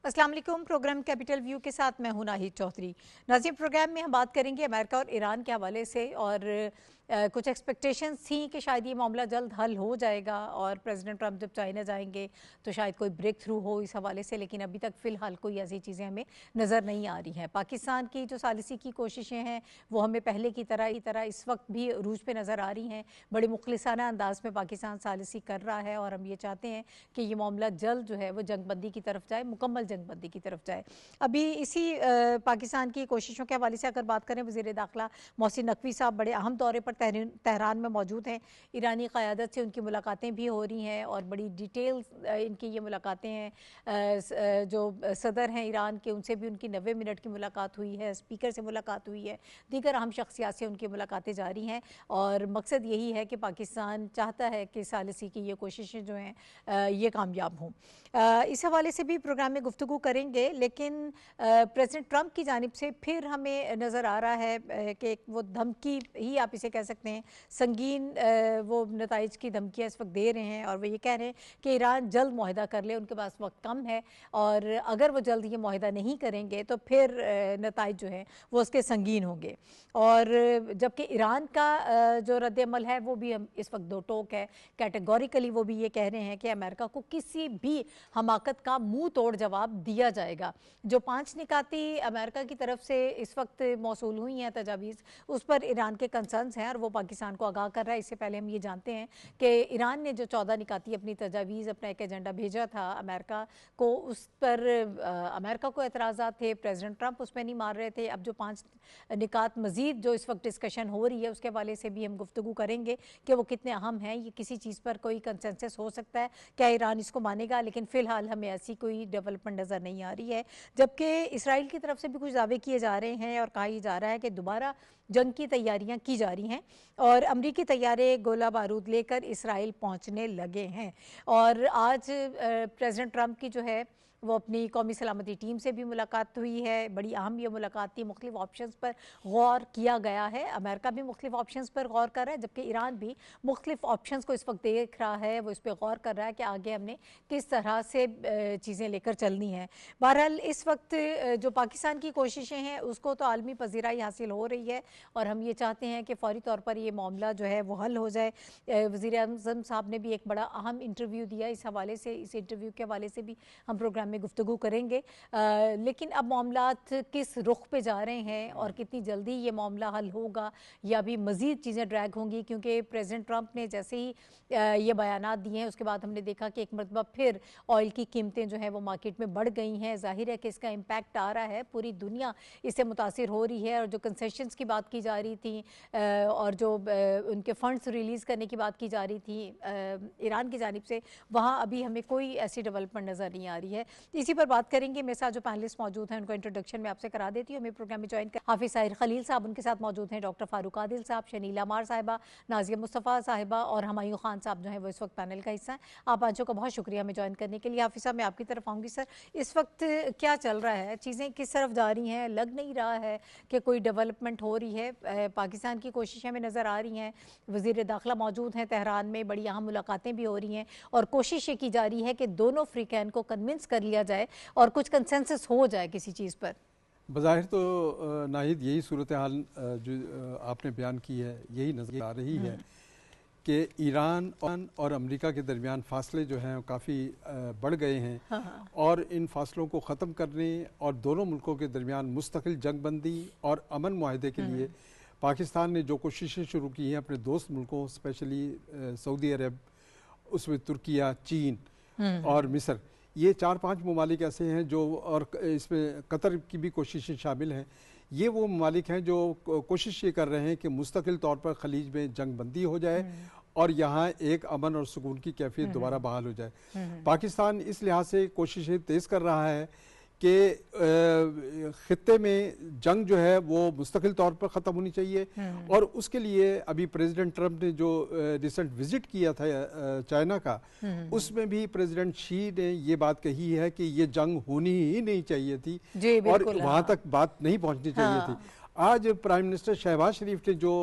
अस्सलाम वालेकुम। Programme capital view के साथ मैं हूं नाहिद चौधरी। नाज़रीन, प्रोग्राम में हम बात करेंगे अमेरिका और ईरान के हवाले से और कुछ एक्सपेक्टेशंस थी कि शायद ये मामला जल्द हल हो जाएगा और प्रेसिडेंट ट्रंप जब चाइना जाएंगे तो शायद कोई ब्रेक थ्रू हो इस हवाले से, लेकिन अभी तक फ़िलहाल कोई ऐसी चीज़ें हमें नज़र नहीं आ रही हैं। पाकिस्तान की जो सालिसी की कोशिशें हैं वो हमें पहले की तरह इस वक्त भी अरूज पे नज़र आ रही हैं। बड़े मुखलिसाना अंदाज में पाकिस्तान सालिसी कर रहा है और हम ये चाहते हैं कि ये मामला जल्द जो है वो जंगबंदी की तरफ जाए, मुकम्मल जंगबंदी की तरफ जाए। अभी इसी पाकिस्तान की कोशिशों के हवाले से अगर बात करें, वज़ीर दाखिला मोहसिन नकवी साहब बड़े अहम दौरे पर तेहरान में मौजूद हैं। ईरानी क़यादत से उनकी मुलाकातें भी हो रही हैं और बड़ी डिटेल इनकी ये मुलाकातें हैं। जो सदर हैं ईरान के, उनसे भी उनकी 90 मिनट की मुलाकात हुई है, स्पीकर से मुलाकात हुई है, दीगर अहम शख्सियात से उनकी मुलाकातें जारी हैं और मकसद यही है कि पाकिस्तान चाहता है कि सालिसी की ये कोशिशें जो हैं ये कामयाब हों। इस हवाले से भी प्रोग्राम में गुफ्तगू करेंगे, लेकिन प्रेसिडेंट ट्रंप की जानिब से फिर हमें नज़र आ रहा है कि वो धमकी ही आप इसे कह सकते हैं, संगीन वो नताइज की धमकियाँ इस वक्त दे रहे हैं और वो ये कह रहे हैं कि ईरान जल्द मुआहदा कर ले, उनके पास वक्त कम है और अगर वो जल्द ये मुआहदा नहीं करेंगे तो फिर नताइज जो हैं वो उसके संगीन होंगे। और जबकि ईरान का जो रद्द-ए-अमल है वो भी हम इस वक्त दो टोक है। कैटेगोरिकली वो भी ये कह रहे हैं कि अमेरिका को किसी भी हमाकत का मुंह तोड़ जवाब दिया जाएगा। जो 5 निकाती अमेरिका की तरफ से इस वक्त मौसूल हुई हैं तजावीज़, उस पर ईरान के कंसर्न्स हैं और वो पाकिस्तान को आगाह कर रहा है। इससे पहले हम ये जानते हैं कि ईरान ने जो 14 निकाती अपनी तजावीज़, अपना एक एजेंडा भेजा था अमेरिका को, उस पर अमेरिका को एतराज़ात थे, प्रेसिडेंट ट्रंप उस पर नहीं मार रहे थे। अब जो 5 निकात मज़ीद जो इस वक्त डिस्कशन हो रही है उसके हवाले से भी हम गुफ्तगू करेंगे कि वो कितने अहम हैं। ये किसी चीज़ पर कोई कंसेंसस हो सकता है, क्या ईरान इसको मानेगा, लेकिन फ़िलहाल हमें ऐसी कोई डेवलपमेंट नज़र नहीं आ रही है। जबकि इसराइल की तरफ से भी कुछ दावे किए जा रहे हैं और कहा जा रहा है कि दोबारा जंग की तैयारियां की जा रही हैं और अमरीकी तैयारे गोला बारूद लेकर इसराइल पहुंचने लगे हैं। और आज प्रेसिडेंट ट्रंप की जो है वो अपनी कौमी सलामती टीम से भी मुलाकात हुई है। बड़ी अहम ये मुलाकात थी, मुख्तलिफ ऑप्शंस पर गौर किया गया है। अमेरिका भी मुख्तलिफ ऑप्शंस पर गौर कर रहा है, जबकि ईरान भी मुख्तलिफ ऑप्शंस को इस वक्त देख रहा है, वो इस पर गौर कर रहा है कि आगे हमने किस तरह से चीज़ें लेकर चलनी हैं। बहरहाल इस वक्त जो पाकिस्तान की कोशिशें हैं उसको तो आलमी पजीराई हासिल हो रही है और हम ये चाहते हैं कि फ़ौरी तौर पर ये मामला जो है वो हल हो जाए। वज़ीर आज़म साहब ने भी एक बड़ा अहम इंटरव्यू दिया इस हवाले से, इस इंटरव्यू के हवाले से भी हम प्रोग्राम में गुफ्तगू करेंगे। लेकिन अब मामलात किस रुख पे जा रहे हैं और कितनी जल्दी ये मामला हल होगा या भी मज़ीद चीज़ें ड्रैग होंगी, क्योंकि प्रेसिडेंट ट्रंप ने जैसे ही ये बयानात दिए हैं उसके बाद हमने देखा कि एक मरतबा फिर ऑयल की कीमतें जो हैं वो मार्केट में बढ़ गई हैं। ज़ाहिर है कि इसका इम्पैक्ट आ रहा है, पूरी दुनिया इससे मुतासिर हो रही है। और जो कंसेशंस की बात की जा रही थी और जो उनके फ़ंड्स रिलीज़ करने की बात की जा रही थी ईरान की जानिब से, वहाँ अभी हमें कोई ऐसी डेवलपमेंट नज़र नहीं आ रही है। इसी पर बात करेंगे। मेरे साथ जो पैनलिस्ट मौजूद हैं उनको इंट्रोडक्शन में आपसे करा देती हूँ। हमें प्रोग्राम में ज्वाइन कर हाफिज़ साहिर खलील साहब, उनके साथ मौजूद हैं डॉक्टर फारूक आदिल साहब, शनीला मार साहिबा, नाजिया मुस्तफ़ा साहिबा और हमायूं खान साहब जो हैं वो इस वक्त पैनल का हिस्सा हैं। आप पांचों का बहुत शुक्रिया हमें ज्वाइन करने के लिए। हाफिज़ साहब, मैं आपकी तरफ आऊँगी। सर, इस वक्त क्या चल रहा है, चीज़ें किस तरफ जा रही हैं? लग नहीं रहा है कि कोई डेवलपमेंट हो रही है। पाकिस्तान की कोशिशें हमें नज़र आ रही हैं, वज़ीर दाखिला मौजूद हैं तेहरान में, बड़ी अहम मुलाकातें भी हो रही हैं और कोशिश ये की जा रही है कि दोनों फ्रीकैन को कन्विंस कर लिया जाए और कुछ कंसेंसस हो जाए किसी चीज़ पर। बज़ाहिर तो नाहिद यही सूरत हाल जो आपने बयान की है यही नज़र आ रही है कि ईरान और अमेरिका के दरमियान फासले जो हैं काफ़ी बढ़ गए हैं। हाँ। और इन फासलों को ख़त्म करने और दोनों मुल्कों के दरमियान मुस्तकिल जंगबंदी और अमन मुआहदे के लिए पाकिस्तान ने जो कोशिशें शुरू की हैं अपने दोस्त मुल्कों, स्पेशली सऊदी अरब, उसमें तुर्किया, चीन और मिस्र, ये 4-5 ममालिक ऐसे हैं जो, और इसमें कतर की भी कोशिशें शामिल हैं। ये वो ममालिक हैं जो कोशिश ये कर रहे हैं कि मुस्तकिल तौर पर खलीज में जंग बंदी हो जाए और यहाँ एक अमन और सुकून की कैफियत दोबारा बहाल हो जाए। पाकिस्तान इस लिहाज से कोशिशें तेज़ कर रहा है कि ख़ित्ते में जंग जो है वो मुस्तकिल तौर पर ख़त्म होनी चाहिए और उसके लिए अभी प्रेसिडेंट ट्रंप ने जो रिसेंट विज़िट किया था चाइना का, उसमें भी प्रेसिडेंट शी ने ये बात कही है कि ये जंग होनी ही नहीं चाहिए थी और वहाँ तक बात नहीं पहुँचनी चाहिए थी। आज प्राइम मिनिस्टर शहबाज शरीफ ने जो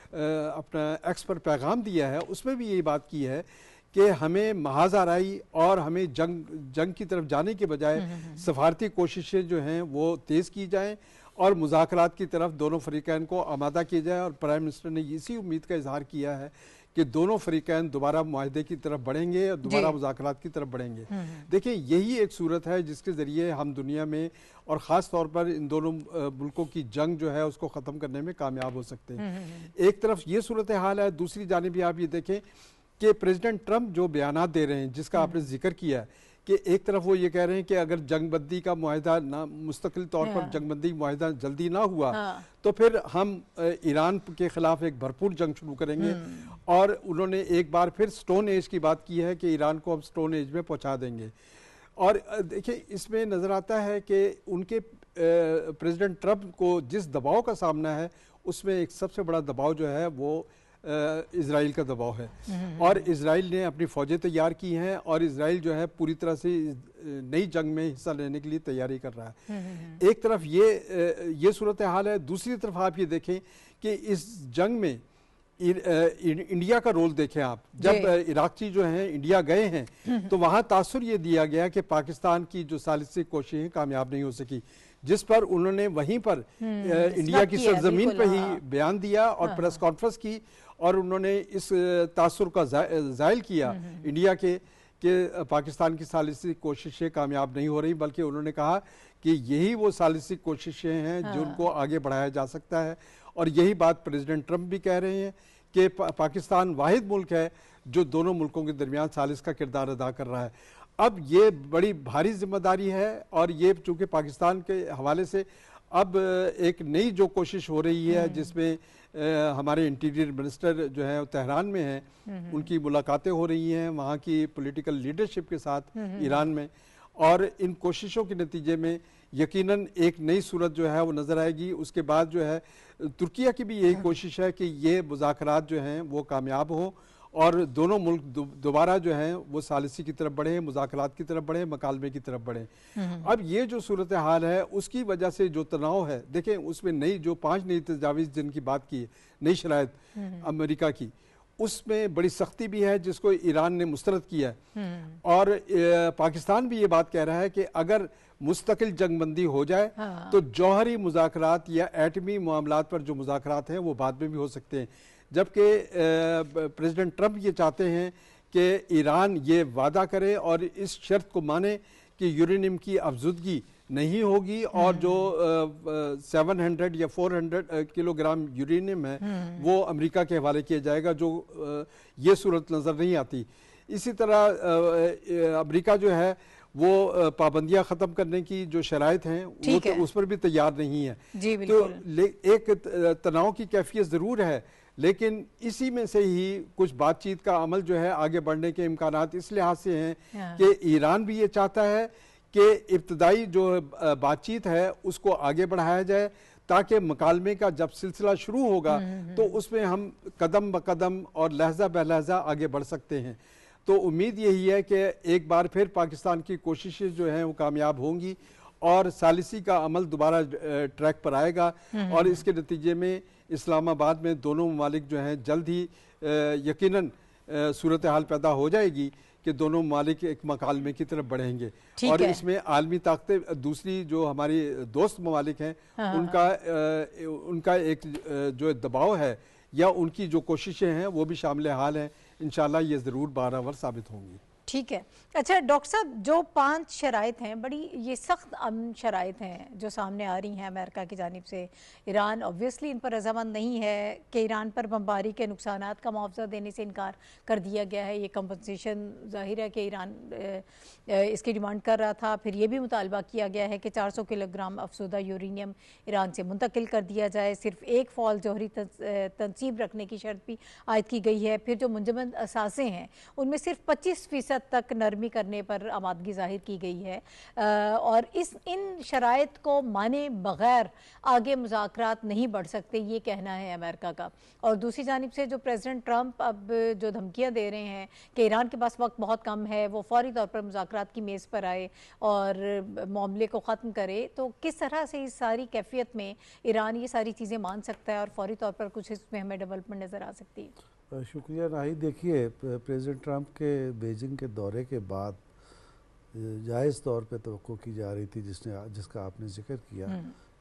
अपना एक्स पर पैगाम दिया है उसमें भी यही बात की है कि हमें महाज आराई और हमें जंग की तरफ जाने के बजाय सफारती कोशिशें जो हैं वो तेज़ की जाएं और मुज़ाकरात की तरफ दोनों फ़रीक़ैन को आमादा किया जाए। और प्राइम मिनिस्टर ने इसी उम्मीद का इजहार किया है कि दोनों फ़रीक़ैन दोबारा मुआहदे की तरफ बढ़ेंगे और दोबारा मुज़ाकरात की तरफ बढ़ेंगे। देखिए, यही एक सूरत है जिसके ज़रिए हम दुनिया में और ख़ास तौर पर इन दोनों मुल्कों की जंग जो है उसको ख़त्म करने में कामयाब हो सकते हैं। एक तरफ ये सूरत हाल है, दूसरी जानिब आप ये देखें कि प्रेसिडेंट ट्रंप जो बयानात दे रहे हैं, जिसका आपने जिक्र किया है कि एक तरफ वो ये कह रहे हैं कि अगर जंगबंदी का मुआहिदा ना, मुस्तकिल तौर पर जंगबंदी मुआहिदा जल्दी ना हुआ तो फिर हम ईरान के खिलाफ एक भरपूर जंग शुरू करेंगे। और उन्होंने एक बार फिर स्टोन एज की बात की है कि ईरान को हम स्टोन एज में पहुंचा देंगे। और देखिए, इसमें नज़र आता है कि उनके प्रेसिडेंट ट्रंप को जिस दबाव का सामना है उसमें एक सबसे बड़ा दबाव जो है वो इज़राइल का दबाव है। और इज़राइल ने अपनी फ़ौजें तैयार की हैं और इज़राइल जो है पूरी तरह से नई जंग में हिस्सा लेने के लिए तैयारी कर रहा है। एक तरफ ये सूरत हाल है, दूसरी तरफ आप ये देखें कि इस जंग में इंडिया का रोल देखें आप। जब इराक़ी जो हैं इंडिया गए हैं तो वहाँ तासुर ये दिया गया कि पाकिस्तान की जो सालिसी कोशिशें कामयाब नहीं हो सकी, जिस पर उन्होंने वहीं पर इंडिया की सरजमीन पर ही बयान दिया और प्रेस कॉन्फ्रेंस की और उन्होंने इस तासुर का ज़ायल किया इंडिया के कि पाकिस्तान की सालिसी कोशिशें कामयाब नहीं हो रही, बल्कि उन्होंने कहा कि यही वो सालिसी कोशिशें हैं जिनको आगे बढ़ाया जा सकता है। और यही बात प्रेसिडेंट ट्रंप भी कह रहे हैं कि पाकिस्तान वाहिद मुल्क है जो दोनों मुल्कों के दरमियान सालिस का किरदार अदा कर रहा है। अब ये बड़ी भारी जिम्मेदारी है और ये चूँकि पाकिस्तान के हवाले से अब एक नई जो कोशिश हो रही है जिसमें हमारे इंटीरियर मिनिस्टर जो है तेहरान में हैं, उनकी मुलाकातें हो रही हैं वहाँ की पॉलिटिकल लीडरशिप के साथ ईरान में, और इन कोशिशों के नतीजे में यकीनन एक नई सूरत जो है वो नज़र आएगी। उसके बाद जो है तुर्किया की भी यही कोशिश है कि ये मुज़ाकरात जो हैं वो कामयाब हों और दोनों मुल्क दोबारा जो हैं वो सालिसी की तरफ बढ़े, मुज़ाकरात की तरफ बढ़े, मकालमे की तरफ बढ़े। अब ये जो सूरत हाल है उसकी वजह से जो तनाव है, देखें उसमें नई जो 5 नई तजावीज़ जिनकी बात की है, नई शराइत अमेरिका की, उसमें बड़ी सख्ती भी है जिसको ईरान ने मुस्तरद किया है। और पाकिस्तान भी ये बात कह रहा है कि अगर मुस्तकिल जंगबंदी हो जाए तो जौहरी मुज़ाकरात या एटमी मामलात पर जो मुज़ाकरात हैं वो बाद में भी हो सकते हैं। जबकि प्रेसिडेंट ट्रंप ये चाहते हैं कि ईरान ये वादा करे और इस शर्त को माने कि यूरेनियम की अफजुदगी नहीं होगी और जो 700 या 400 किलोग्राम यूरेनियम है वो अमेरिका के हवाले किया जाएगा, जो ये सूरत नज़र नहीं आती। इसी तरह अमेरिका जो है वो पाबंदियां ख़त्म करने की जो शराइत हैं वो तो उस पर भी तैयार नहीं है। तो एक तनाव की कैफियत ज़रूर है, लेकिन इसी में से ही कुछ बातचीत का अमल जो है आगे बढ़ने के इम्कानात इस लिहाज से हैं कि ईरान भी ये चाहता है कि इब्तदाई जो बातचीत है उसको आगे बढ़ाया जाए ताकि मकालमे का जब सिलसिला शुरू होगा तो उसमें हम कदम ब कदम और लहजा ब लहजा आगे बढ़ सकते हैं। तो उम्मीद यही है कि एक बार फिर पाकिस्तान की कोशिशें जो हैं वो कामयाब होंगी और सालिसी का अमल दोबारा ट्रैक पर आएगा और इसके नतीजे में इस्लामाबाद में दोनों ममालिक जो हैं जल्द ही यकीनन सूरत हाल पैदा हो जाएगी कि दोनों ममालिक एक मकालमे की तरफ बढ़ेंगे। और इसमें आलमी ताकतें, दूसरी जो हमारी दोस्त ममालिक हैं उनका एक जो दबाव है या उनकी जो कोशिशें हैं वो भी शामिल हाल हैं। इंशाल्लाह ये ज़रूर बारआवर साबित होंगी। ठीक है। अच्छा डॉक्टर साहब, जो 5 शराइत हैं, बड़ी ये सख्त अमन शराइत हैं जो सामने आ रही हैं अमेरिका की जानिब से। ईरान ऑब्वियसली इन पर रजामंद नहीं है कि ईरान पर बमबारी के नुकसानात का मुआवजा देने से इनकार कर दिया गया है। ये कंपनसेशन ज़ाहिर है कि ईरान इसकी डिमांड कर रहा था। फिर ये भी मुतालबा किया गया है कि 400 किलोग्राम अफसुदा यूरेनियम ईरान से मुंतकिल कर दिया जाए। सिर्फ एक फ़ौज जौहरी तनसीब रखने की शर्त भी आयद की गई है। फिर जो मुंजमद असासे हैं उनमें सिर्फ 25% तक नरमी करने पर आमादगी जाहिर की गई है। और इन शराइत को माने बगैर आगे मुज़ाकरात नहीं बढ़ सकते, ये कहना है अमेरिका का। और दूसरी जानिब से जो प्रेसिडेंट ट्रंप अब जो धमकियां दे रहे हैं कि ईरान के पास वक्त बहुत कम है, वो फौरी तौर पर मुज़ाकरात की मेज़ पर आए और मामले को ख़त्म करे, तो किस तरह से इस सारी कैफियत में ईरान ये सारी चीज़ें मान सकता है और फौरी तौर पर कुछ इसमें हमें डेवलपमेंट नज़र आ सकती है? शुक्रिया नाहिद। देखिए, प्रेसिडेंट ट्रंप के बीजिंग के दौरे के बाद जायज़ तौर पे तवक्को की जा रही थी, जिसका आपने जिक्र किया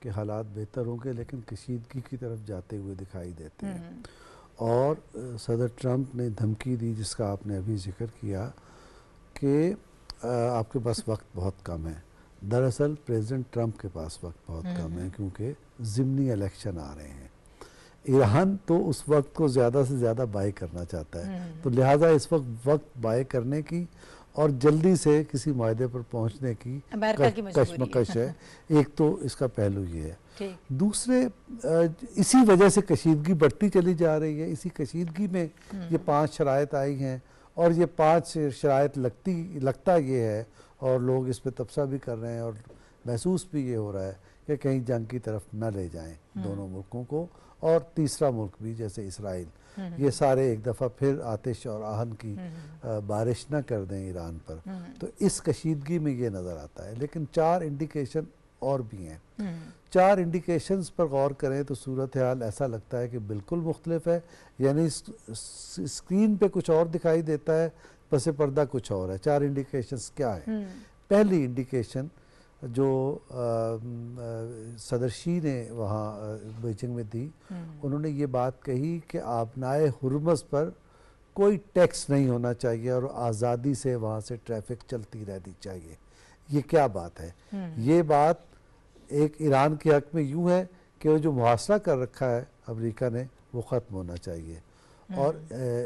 कि हालात बेहतर होंगे, लेकिन कशीदगी की तरफ जाते हुए दिखाई देते हैं। और सदर ट्रंप ने धमकी दी, जिसका आपने अभी जिक्र किया कि आपके पास वक्त बहुत कम है। दरअसल प्रेसिडेंट ट्रंप के पास वक्त बहुत कम है, क्योंकि ज़िमनी इलेक्शन आ रहे हैं। ईरान तो उस वक्त को ज़्यादा से ज़्यादा बाय करना चाहता है, तो लिहाजा इस वक्त बाय करने की और जल्दी से किसी मायदे पर पहुंचने की कश्मकश है। एक तो इसका पहलू ये है। दूसरे, इसी वजह से कशीदगी बढ़ती चली जा रही है। इसी कशीदगी में ये 5 शराइत आई हैं, और ये 5 शराइत लगता ये है, और लोग इस पर तबसरा भी कर रहे हैं और महसूस भी ये हो रहा है कि कहीं जंग की तरफ न ले जाएं दोनों मुल्कों को, और तीसरा मुल्क भी जैसे इसराइल, ये सारे एक दफ़ा फिर आतिश और आहन की बारिश न कर दें ईरान पर। तो इस कशीदगी में ये नज़र आता है। लेकिन 4 इंडिकेशन और भी हैं। 4 इंडिकेशंस पर गौर करें तो सूरत हाल ऐसा लगता है कि बिल्कुल मुख्तलिफ है। यानी स्क्रीन पे कुछ और दिखाई देता है, पसे पर्दा कुछ और है। 4 इंडिकेशंस क्या है? पहली इंडिकेशन जो सदर शी ने वहाँ बीजिंग में दी, उन्होंने ये बात कही कि आबनाए हुर्मज़ पर कोई टैक्स नहीं होना चाहिए और आज़ादी से वहाँ से ट्रैफिक चलती रहनी चाहिए। ये क्या बात है? ये बात एक ईरान के हक़ में यूँ है कि वो जो मुहासरा कर रखा है अमेरिका ने, वो ख़त्म होना चाहिए, और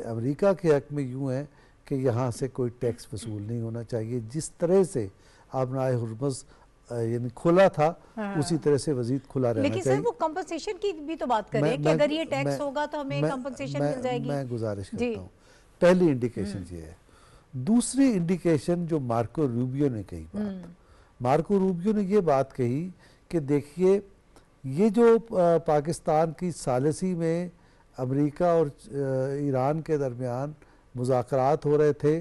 अमेरिका के हक़ में यूँ है कि यहाँ से कोई टैक्स वसूल नहीं होना चाहिए। जिस तरह से आबनाए हुर्मज़ यानी खुला था, उसी तरह से वजीद खुला रहना चाहिए। लेकिन सर, वो कंपनसेशन की भी तो बात करें कि अगर ये टैक्स होगा तो हमें कंपनसेशन मिल जाएगी। मैं गुजारिश करता हूँ, पहली इंडिकेशन ये है। दूसरी इंडिकेशन जो मार्को रूबियो ने कही बात, मार्को रूबियो ने ये बात कही कि देखिए, ये जो पाकिस्तान की सालिसी में अमेरिका और ईरान के दरमियान मुज़ाकरात हो रहे थे,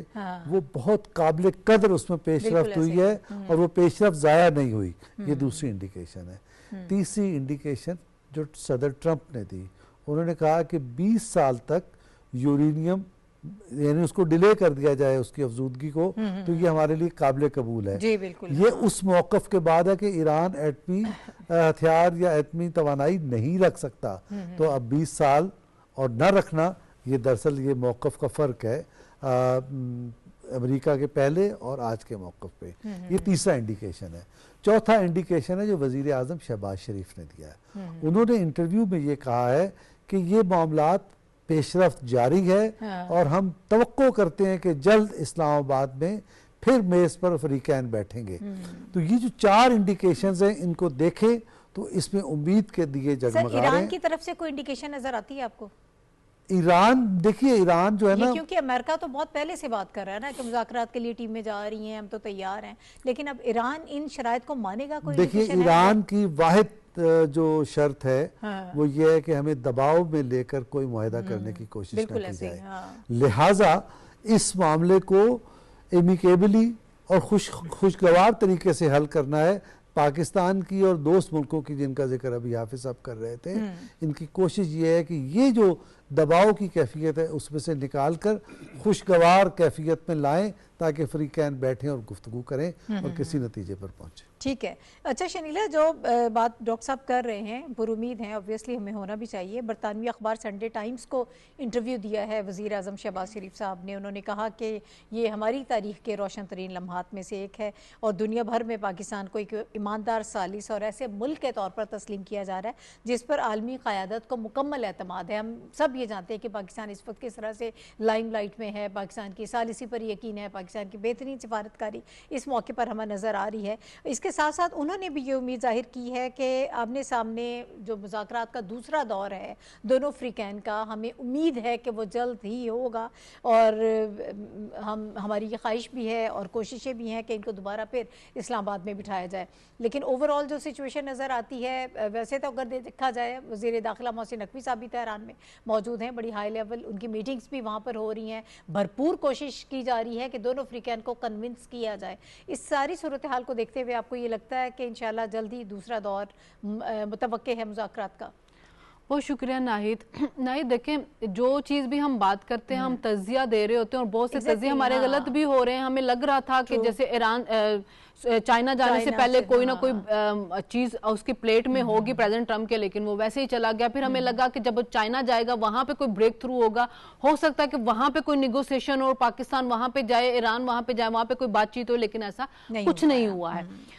वो बहुत काबिल कदर उसमें पेशरफ्त हुई है, और वो पेशरफ्त ज़ाया नहीं हुई। ये दूसरी इंडिकेशन है। तीसरी इंडिकेशन जो सदर ट्रंप ने दी, उन्होंने कहा कि 20 साल तक यूरेनियम, यानी उसको डिले कर दिया जाए उसकी अफजूदगी को, तो ये हमारे लिए काबिल कबूल है। ये उस मौक़िफ़ के बाद है कि ईरान एटमी हथियार या एटमी तवानाई नहीं रख सकता। तो अब 20 साल और न रखना, ये दरअसल ये मौक़िफ़ का फ़र्क है अमेरिका के पहले और आज के मौक़िफ़ पे। ये तीसरा इंडिकेशन है। चौथा इंडिकेशन है जो वज़ीर आज़म शहबाज शरीफ ने दिया है। उन्होंने इंटरव्यू में ये कहा है कि ये मामलात पेशरफ्त जारी है, और हम तवक्को करते हैं कि जल्द इस्लामाबाद में फिर मेज़ पर फ़रीक़ैन बैठेंगे। तो ये जो 4 इंडिकेशंस हैं, इनको देखें तो इसमें उम्मीद के दिए जगमगा रहे हैं। ईरान की तरफ से कोई इंडिकेशन नज़र आती है आपको? ईरान, देखिए ईरान जो है ना, क्योंकि अमेरिका तो बहुत पहले से बात कर रहा है ना कि मुज़ाकरात के लिए टीमें जा रही हैं, हम तो तैयार हैं, लेकिन अब ईरान इन शराइत को मानेगा? कोई देखिए, ईरान की वाहिद जो शर्त है वो ये है कि हमें दबाव में लेकर कोई मुआहदा करने की कोशिश न की जाए। लिहाजा इस मामले को एमिकेबली और खुशगवार तरीके से हल करना है। पाकिस्तान की और दोस्त मुल्कों की, जिनका जिक्र अभी हाफिज साहब कर रहे थे, इनकी कोशिश ये है कि ये जो दबाव की कैफियत है उसमें से निकाल कर खुशगवार कैफियत में लाएं, ताकि फ़रीक़ैन बैठें और गुफ्तगू करें और किसी नतीजे पर पहुँचें। ठीक है। अच्छा शनीला, जो बात डॉक्टर साहब कर रहे हैं पुरुमीद हैं, ऑब्वियसली हमें होना भी चाहिए। बरतानवी अखबार संडे टाइम्स को इंटरव्यू दिया है वज़ीर आज़म शहबाज शरीफ साहब ने। उन्होंने कहा कि ये हमारी तारीख़ के रोशन तरीन लम्हात में से एक है, और दुनिया भर में पाकिस्तान को एक ईमानदार, सालिस और ऐसे मुल्क के तौर पर तस्लीम किया जा रहा है जिस पर आलमी क़यादत को मुकम्मल एतमाद है। हम सब ये जानते हैं कि पाकिस्तान इस वक्त किस तरह से लाइमलाइट में है, पाकिस्तान की सालिसी पर यकीन है, पाकिस्तान की बेहतरीन सिफारतकारी इस मौके पर हमें नज़र आ रही है। इसके साथ साथ उन्होंने भी ये उम्मीद जाहिर की है कि आमने सामने जो मुज़ाकरात का दूसरा दौर है दोनों फ़रीक़ैन का, हमें उम्मीद है कि वो जल्द ही होगा, और हमारी ये ख्वाहिश भी है और कोशिशें भी हैं कि इनको दोबारा फिर इस्लामाबाद में बिठाया जाए। लेकिन ओवरऑल जो सिचुएशन नज़र आती है, वैसे तो अगर देखा जाए, वज़ीर दाखिला मोहसिन नकवी साहब भी तेहरान में मौजूद हैं, बड़ी हाई लेवल उनकी मीटिंग्स भी वहाँ पर हो रही हैं, भरपूर कोशिश की जा रही है कि दोनों फ़रीक़ैन को कन्विंस किया जाए। इस सारी सूरत हाल को देखते हुए आपको ये लगता है कि इंशाल्लाह जल्दी दूसरा दौर मुतवक्के है मुज़ाकरात का? बहुत शुक्रिया नाहिद। नाहिद देखें, जो चीज़ भी हम बात करते हैं हम तजिया दे रहे होते हैं और बहुत से तजिए हमारे गलत भी हो रहे हैं। हमें लग रहा था कि जैसे ईरान चाइना जाने से पहले कोई ना कोई चीज उसकी प्लेट में होगी प्रेसिडेंट ट्रम्प के, लेकिन वो वैसे ही चला गया। फिर हमें लगा कि जब चाइना जाएगा वहां पे कोई ब्रेक थ्रू होगा, हो सकता है कि वहां पे कोई निगोसिएशन हो, पाकिस्तान वहां पे जाए, ईरान वहां पे जाए, वहां पे कोई बातचीत हो, लेकिन ऐसा कुछ नहीं हुआ है।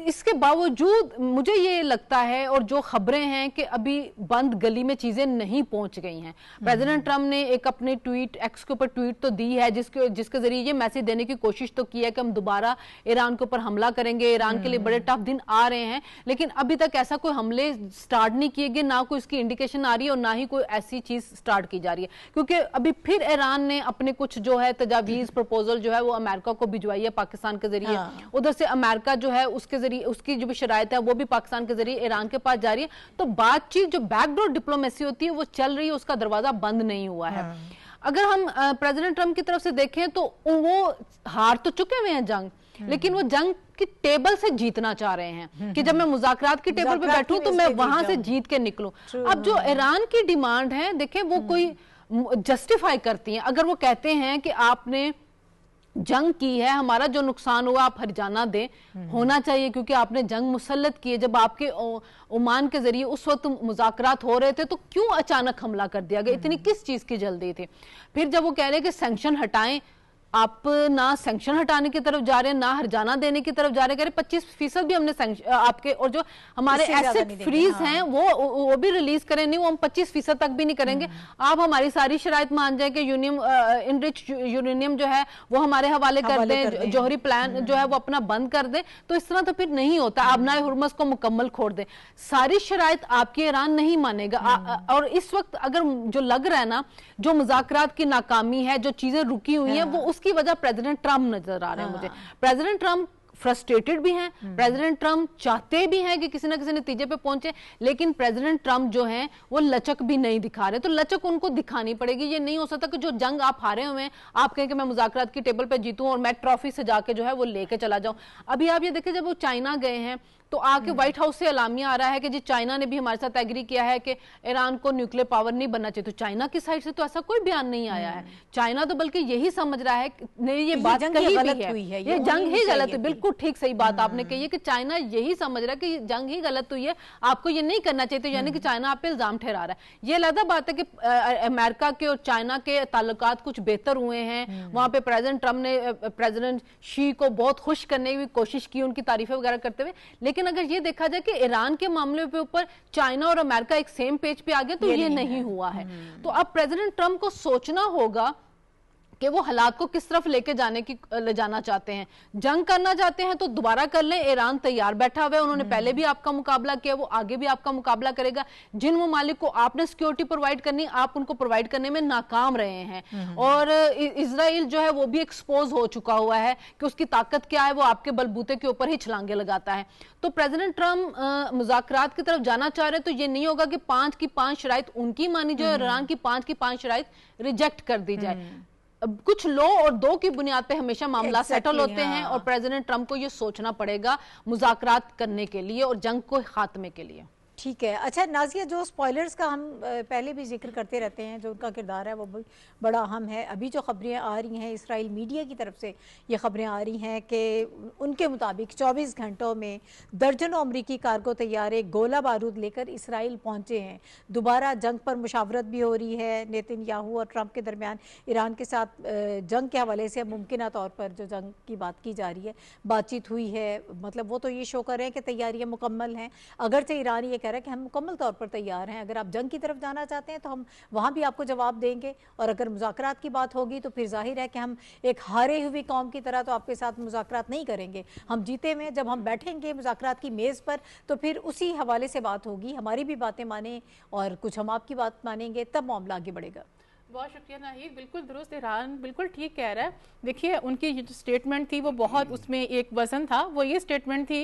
इसके बावजूद मुझे ये लगता है और जो खबरें हैं कि अभी बंद गली में चीजें नहीं पहुंच गई हैं। प्रेसिडेंट ट्रम्प ने एक अपने ट्वीट एक्स के ऊपर ट्वीट तो दी है जिसके जरिए ये मैसेज देने की कोशिश तो की है कि हम दोबारा ईरान के ऊपर हमला करेंगे, ईरान के लिए बड़े टफ दिन आ रहे हैं, लेकिन अभी तक ऐसा कोई हमले स्टार्ट नहीं किए गए, ना कोई इसकी इंडिकेशन आ रही है और ना ही कोई ऐसी चीज स्टार्ट की जा रही है। क्योंकि अभी फिर ईरान ने अपने कुछ जो है तजावीज प्रपोजल जो है वो अमेरिका को भिजवाई है पाकिस्तान के जरिए। उधर से अमेरिका जो है उसके जरिए उसकी जो भी शराइत है वो भी पाकिस्तान के जरिए ईरान के पास जा रही है। तो बातचीत जो बैकडोर डिप्लोमेसी होती है वो चल रही है, उसका दरवाजा बंद नहीं हुआ है। अगर हम प्रेसिडेंट ट्रम्प की तरफ से देखें तो वो हार तो चुके हुए हैं जंग, लेकिन वो जंग की टेबल से जीतना चाह रहे हैं कि जब मैं मुज़ाकरात की टेबल पे बैठूं तो मैं वहां से जीत के निकलूं। अब जो ईरान की डिमांड है देखें वो कोई जस्टिफाई करती हैं। अगर वो कहते हैं कि आपने जंग की है, हमारा जो नुकसान हुआ आप हर्जाना दें, होना चाहिए क्योंकि आपने जंग मुसल्लत की है। जब आपके ओमान के जरिए उस वक्त मुज़ाकरात हो रहे थे तो क्यों अचानक हमला कर दिया गया, इतनी किस चीज की जल्दी थी। फिर जब वो कह रहे हैं कि सैंक्शन हटाएं, आप ना सैंक्शन हटाने की तरफ जा रहे हैं ना हर्जाना देने की तरफ जा रहे हैं। 25% भी हमने आपके और जो हमारे एसेट फ्रीज हैं वो भी रिलीज करें, नहीं वो हम 25% तक भी नहीं करेंगे। आप हमारी सारी शराइत मान जाए कि इनरिच यूरेनियम जो है वो हमारे हवाले कर दें, जौहरी प्लान जो है वो अपना बंद कर दें, तो इस तरह तो फिर नहीं होता। आबनाए हुर्मस को मुकम्मल छोड़ दें, सारी शराइत आपकी ईरान नहीं मानेगा। और इस वक्त अगर जो लग रहा है ना, जो मुज़ाकरात की नाकामी है, जो चीजें रुकी हुई हैं, वो उसकी वजह प्रेसिडेंट ट्रम्प नजर आ रहे हैं मुझे। प्रेसिडेंट ट्रम्प फ्रस्ट्रेटेड भी हैं, प्रेसिडेंट ट्रम्प चाहते भी हैं कि किसी ना किसी नतीजे पे पहुंचे, लेकिन प्रेसिडेंट ट्रम्प जो हैं वो लचक भी नहीं दिखा रहे। तो लचक उनको दिखानी पड़ेगी। ये नहीं हो सकता कि जो जंग आप हारे हुए हैं आप कहें कि मैं मुज़ाकरात की टेबल पे जीतूं और मैं ट्रॉफी से जाके जो है वो लेके चला जाऊं। अभी आप ये देखिए, जब वो चाइना गए हैं तो आके व्हाइट हाउस से अलामिया आ रहा है कि जी चाइना ने भी हमारे साथ एग्री किया है कि ईरान को न्यूक्लियर पावर नहीं बनना चाहिए। तो चाइना की साइड से तो ऐसा कोई बयान नहीं आया है। चाइना तो बल्कि यही समझ रहा है नहीं, ये बात कही भी है, ये जंग ही गलत है। बिल्कुल ठीक, सही बात आपने कही है कि चाइना यही समझ रहा है कि जंग ही गलत हुई है, आपको ये नहीं करना चाहिए। तो यानी कि चाइना आप पे इल्जाम ठहरा रहा है। ये अलग बात है कि अमेरिका के और चाइना के ताल्लुकात कुछ बेहतर हुए हैं। वहां पे प्रेसिडेंट ट्रम्प ने प्रेसिडेंट शी को बहुत खुश करने की कोशिश की, उनकी तारीफें वगैरह करते हुए। लेकिन अगर ये देखा जाए कि ईरान के मामले पे ऊपर चाइना और अमेरिका एक सेम पेज पे आ गए तो ये नहीं हुआ है। तो अब प्रेसिडेंट ट्रम्प को सोचना होगा कि वो हालात को किस तरफ ले जाना चाहते हैं। जंग करना चाहते हैं तो दोबारा कर लें, ईरान तैयार बैठा हुआ है, उन्होंने पहले भी आपका मुकाबला किया, वो आगे भी आपका मुकाबला करेगा। जिन ममालिक को आपने सिक्योरिटी प्रोवाइड करनी, आप उनको प्रोवाइड करने में नाकाम रहे हैं। और इजराइल जो है वो भी एक्सपोज हो चुका हुआ है कि उसकी ताकत क्या है, वो आपके बलबूते के ऊपर ही छलांगे लगाता है। तो प्रेसिडेंट ट्रम्प मुज़ाकरात की तरफ जाना चाह रहे हैं, तो ये नहीं होगा कि 5 की 5 शराइत उनकी मानी जाए और ईरान की 5 की 5 शराइत रिजेक्ट कर दी जाए। कुछ लो और दो की बुनियाद पे हमेशा मामला सेटल होते हैं और प्रेसिडेंट ट्रम्प को ये सोचना पड़ेगा मुज़ाकरात करने के लिए और जंग को खात्मे के लिए। ठीक है। अच्छा नाज़िया, जो स्पॉयलर्स का हम पहले भी जिक्र करते रहते हैं, जो उनका किरदार है वो बड़ा अहम है। अभी जो खबरें आ रही हैं इजराइल मीडिया की तरफ से, ये खबरें आ रही हैं कि उनके मुताबिक 24 घंटों में दर्जनों अमरीकी कार्गो तैयारे गोला बारूद लेकर इसराइल पहुंचे हैं। दोबारा जंग पर मुशावरत भी हो रही है नेतन्याहू और ट्रंप के दरमियान। ईरान के साथ जंग के हवाले से मुमकिन तौर पर जो जंग की बात की जा रही है, बातचीत हुई है, मतलब वो तो ये शो कर रहे हैं कि तैयारियाँ मुकम्मल हैं। अगरचे ईरान ये कह रहा है कि हम मुकम्मल तौर पर तैयार हैं, अगर आप जंग की तरफ जाना चाहते हैं तो हम वहाँ भी आपको जवाब देंगे, और अगर मुज़ाकरात की बात होगी तो फिर जाहिर है कि हम एक हारे हुई कौम की तरह तो आपके साथ मुज़ाकरात नहीं करेंगे। हम जीते में जब हम बैठेंगे मुज़ाकरात की मेज़ पर तो फिर उसी हवाले से बात होगी, हमारी भी बातें माने और कुछ हम आपकी बात मानेंगे, तब मामला आगे बढ़ेगा। बहुत शुक्रिया नाहिद, बिल्कुल दुरुस्त, ईरान बिल्कुल ठीक कह रहा है। देखिए उनकी जो स्टेटमेंट थी वो बहुत, उसमें एक वजन था, वो ये स्टेटमेंट थी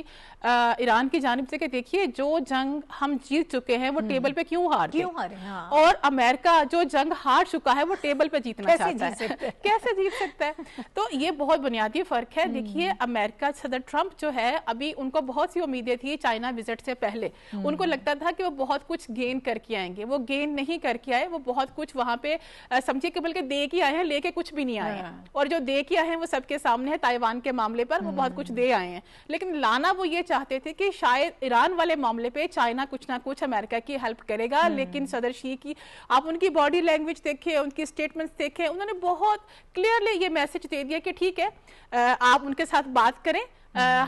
ईरान की जानिब से कि देखिए जो जंग हम जीत चुके हैं वो टेबल पे क्यों हारे, हाँ। और अमेरिका जो जंग हार चुका है वो टेबल पे जीतना चाहता है, कैसे जीत सकता है? तो ये बहुत बुनियादी फर्क है। देखिए अमेरिका, सदर ट्रंप जो है, अभी उनको बहुत सी उम्मीदें थी चाइना विजिट से पहले, उनको लगता था कि वो बहुत कुछ गेन करके आएंगे, वो गेन नहीं करके आए, वो बहुत कुछ वहां पे समझिए कि बल्कि दे के आए हैं, लेके कुछ भी नहीं आए हैं, और जो दे के आए हैं वो सबके सामने है। ताइवान के मामले पर वो बहुत कुछ दे आए हैं, लेकिन लाना वो ये चाहते थे कि शायद ईरान वाले मामले पे चाइना कुछ ना कुछ अमेरिका की हेल्प करेगा। लेकिन सदर शी की आप उनकी बॉडी लैंग्वेज देखें, उनकी स्टेटमेंट्स देखें, उन्होंने बहुत क्लियरली ये मैसेज दे दिया कि ठीक है आप उनके साथ बात करें,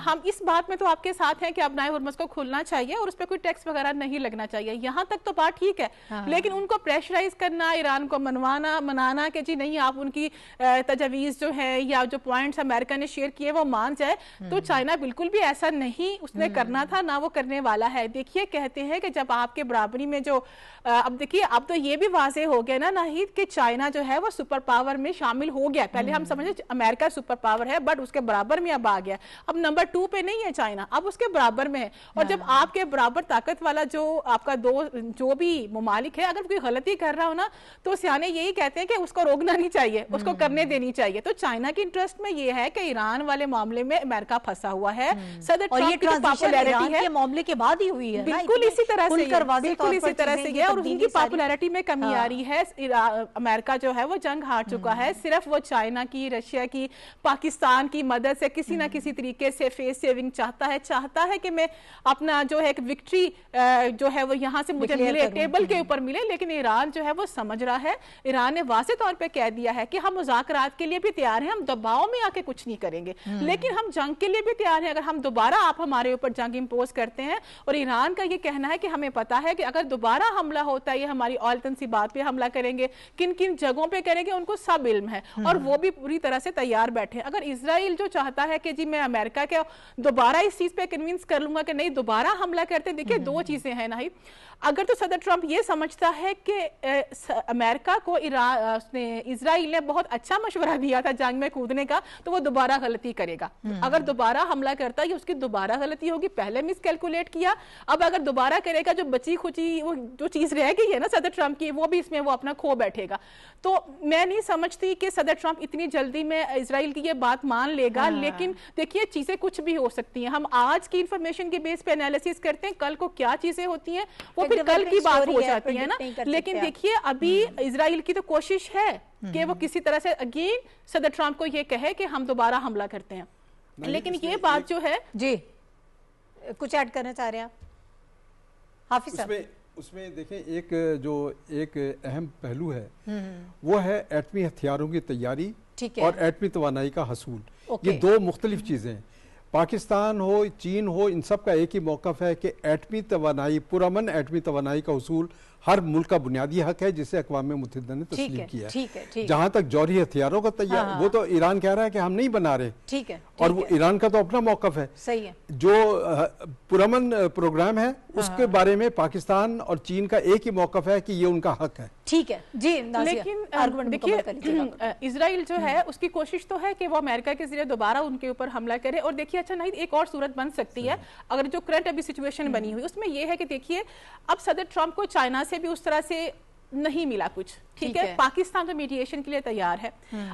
हम इस बात में तो आपके साथ हैं कि अब नाए हुर्मुज़ को खुलना चाहिए और उस पर कोई टैक्स वगैरह नहीं लगना चाहिए, यहाँ तक तो बात ठीक है। लेकिन उनको प्रेशराइज करना, ईरान को मनाना कि जी नहीं आप उनकी तजवीज़ जो है या जो पॉइंट्स अमेरिका ने शेयर किए वो मान जाए, तो चाइना बिल्कुल भी ऐसा नहीं उसने करना था, ना वो करने वाला है। देखिए कहते हैं कि जब आपके बराबरी में जो अब देखिए अब तो ये भी वाजे हो गया ना नाहिद कि चाइना जो है वो सुपर पावर में शामिल हो गया। पहले हम समझे अमेरिका सुपर पावर है, बट उसके बराबर में अब आ गया, अब नंबर 2 पे नहीं है चाइना, अब उसके बराबर में है। और जब आपके बराबर ताकत वाला जो आपका जो भी ममालिक है अगर कोई गलती कर रहा हो ना, तो सियाने यही कहते हैं कि उसको रोकना नहीं चाहिए, उसको करने देनी चाहिए। तो चाइना की इंटरेस्ट में ये है कि ईरान वाले मामले में अमेरिका फंसा हुआ है। सदर ट्रंप की पॉपुलैरिटी है मामले के बाद ही हुई है, बिल्कुल इसी तरह से, बिल्कुल इसी तरह से है, और उनकी पॉपुलैरिटी में कमी आ रही है। अमेरिका जो है वो जंग हार चुका है, सिर्फ वो चाइना की, रशिया की, पाकिस्तान की मदद से किसी ना किसी तरीके से फेस सेविंग चाहता है कि मैं अपना जो है एक विक्ट्री जो है वो यहाँ से मुझे मिले, टेबल के ऊपर मिले। लेकिन ईरान जो है वो समझ रहा है, ईरान ने वाज़े तौर पे कह दिया है कि हम मुज़ाकरात के लिए भी तैयार हैं, हम दबाव में आके कुछ नहीं करेंगे, लेकिन हम जंग के लिए भी तैयार हैं अगर हम दोबारा आप हमारे ऊपर जंग इम्पोज करते हैं। और ईरान का ये कहना है कि हमें पता है कि अगर दोबारा हमला होता है, ये हमारी औलतन सी बात पे हमला करेंगे, किन किन जगहों पे करेंगे उनको सब इल्म है, और वो भी पूरी तरह से तैयार बैठे। अगर इजराइल जो चाहता है कि जी मैं अमेरिका के दोबारा इस चीज पे कन्विंस कर लूंगा कि नहीं दोबारा हमला करते, देखिए दो चीजें हैं ना ही। अगर तो सदर ट्रंप ये समझता है कि अमेरिका को इजराइल ने बहुत अच्छा मशवरा दिया था जंग में कूदने का, तो वो दोबारा गलती करेगा। अगर दोबारा हमला करता है, उसकी दोबारा गलती होगी, पहले मिसकैलकुलेट किया, अब अगर दोबारा करेगा, जो बची खुची वो जो चीज रह गई है ना सदर ट्रंप की, वो भी इसमें वो अपना खो बैठेगा। तो मैं नहीं समझती कि सदर ट्रंप इतनी जल्दी में इजराइल की ये बात मान लेगा। लेकिन देखिए चीजें कुछ भी हो सकती हैं, हम आज की इंफॉर्मेशन के बेस पे एनालिसिस करते हैं, कल को क्या चीजें होती हैं वो फिर कल की बात हो जाती है ना। लेकिन देखिए अभी इजराइल की तो कोशिश है कि वो किसी तरह से अगेन सदर ट्रंप को ये कहे कि हम दोबारा हमला करते हैं। लेकिन ये बात जो है, जी कुछ ऐड करना चाह रहे हैं आप हाफिज साहब? उसमें देखें एक अहम पहलू है, वो है एटमी हथियारों की तैयारी और एटमी तवानाई का हसूल। ये दो मुख्तलिफ चीजें हैं। पाकिस्तान हो, चीन हो, इन सब का एक ही मौक़िफ़ है कि एटमी तवानाई, पुरअमन एटमी तवानाई का हसूल हर मुल्क का बुनियादी हक है, जिसे अक़वाम मुत्तहिदा ने तस्लीम किया है। जहां तक जौहरी हथियारों का तैयार, वो तो ईरान कह रहा है कि हम नहीं बना रहे, ठीक है, और वो ईरान का तो अपना मौक़िफ़ है, सही है। जो पुरअमन प्रोग्राम है उसके बारे में पाकिस्तान और चीन का एक ही मौक़िफ़ है कि ये उनका हक है, ठीक है जी। लेकिन देखिए इजराइल जो है उसकी कोशिश तो है कि वो अमेरिका के जरिए दोबारा उनके ऊपर हमला करे। और देखिए अच्छा नहीं, एक और सूरत बन सकती है अगर जो करंट अभी सिचुएशन बनी हुई उसमें यह है कि देखिए अब सदर ट्रंप को चाइना से भी उस तरह से नहीं मिला कुछ, ठीक है, पाकिस्तान तो मीडिएशन के लिए तैयार है।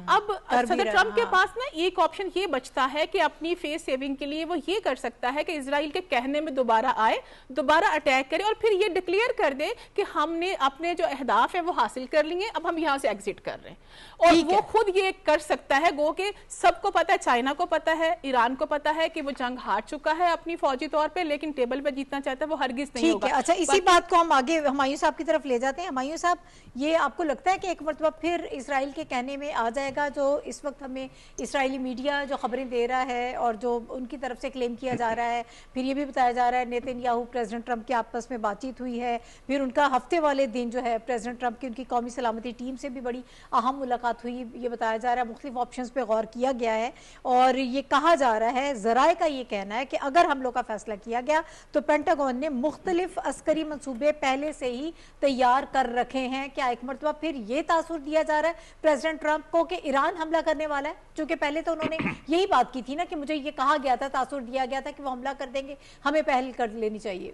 अब सदर ट्रंप के पास ना एक ऑप्शन ये बचता है कि अपनी फेस सेविंग के लिए वो ये कर सकता है कि इजराइल के कहने में दोबारा आए, दोबारा अटैक करे और फिर ये डिक्लेयर कर दे कि हमने अपने जो अहदाफ है वो हासिल कर लिए, अब हम यहाँ से एग्जिट कर रहे हैं। और वो खुद ये कर सकता है, गो के सबको पता है, चाइना को पता है, ईरान को पता है कि वो जंग हार चुका है अपनी फौजी तौर पर, लेकिन टेबल पर जीतना चाहता है वो हरगिज नहीं होगा। अच्छा, इसी बात को हम आगे हुमायूं साहब की तरफ ले जाते हैं। हुमायूं साहब, ये आपको लगता है कि एक मरतबा फिर इसराइल के कहने में आ जाएगा, जो इस वक्त हमें इसराइली मीडिया जो खबरें दे रहा है और जो उनकी तरफ से क्लेम किया जा रहा है, फिर ये भी बताया जा रहा है नेतन्याहू प्रेसिडेंट ट्रंप की आपस में बातचीत हुई है, फिर उनका हफ्ते वाले दिन जो है प्रेसिडेंट ट्रंप की उनकी कौमी सलामती टीम से भी बड़ी अहम मुलाकात हुई, ये बताया जा रहा है, मुख्तलिफ ऑप्शंस पे गौर किया गया है। और ये कहा जा रहा है, ज़राए का ये कहना है कि अगर हमलों का फैसला किया गया तो पेंटागन ने मुख्तलिफ अस्करी मंसूबे पहले से ही तैयार कर रखे रखे हैं, क्या एक मरतबा फिर ये तासुर दिया जा रहा है प्रेसिडेंट ट्रंप को कि ईरान हमला करने वाला है? क्योंकि पहले तो उन्होंने यही बात की थी ना कि मुझे ये कहा गया था, तासुर दिया गया था कि वो हमला कर देंगे, हमें पहल कर लेनी चाहिए।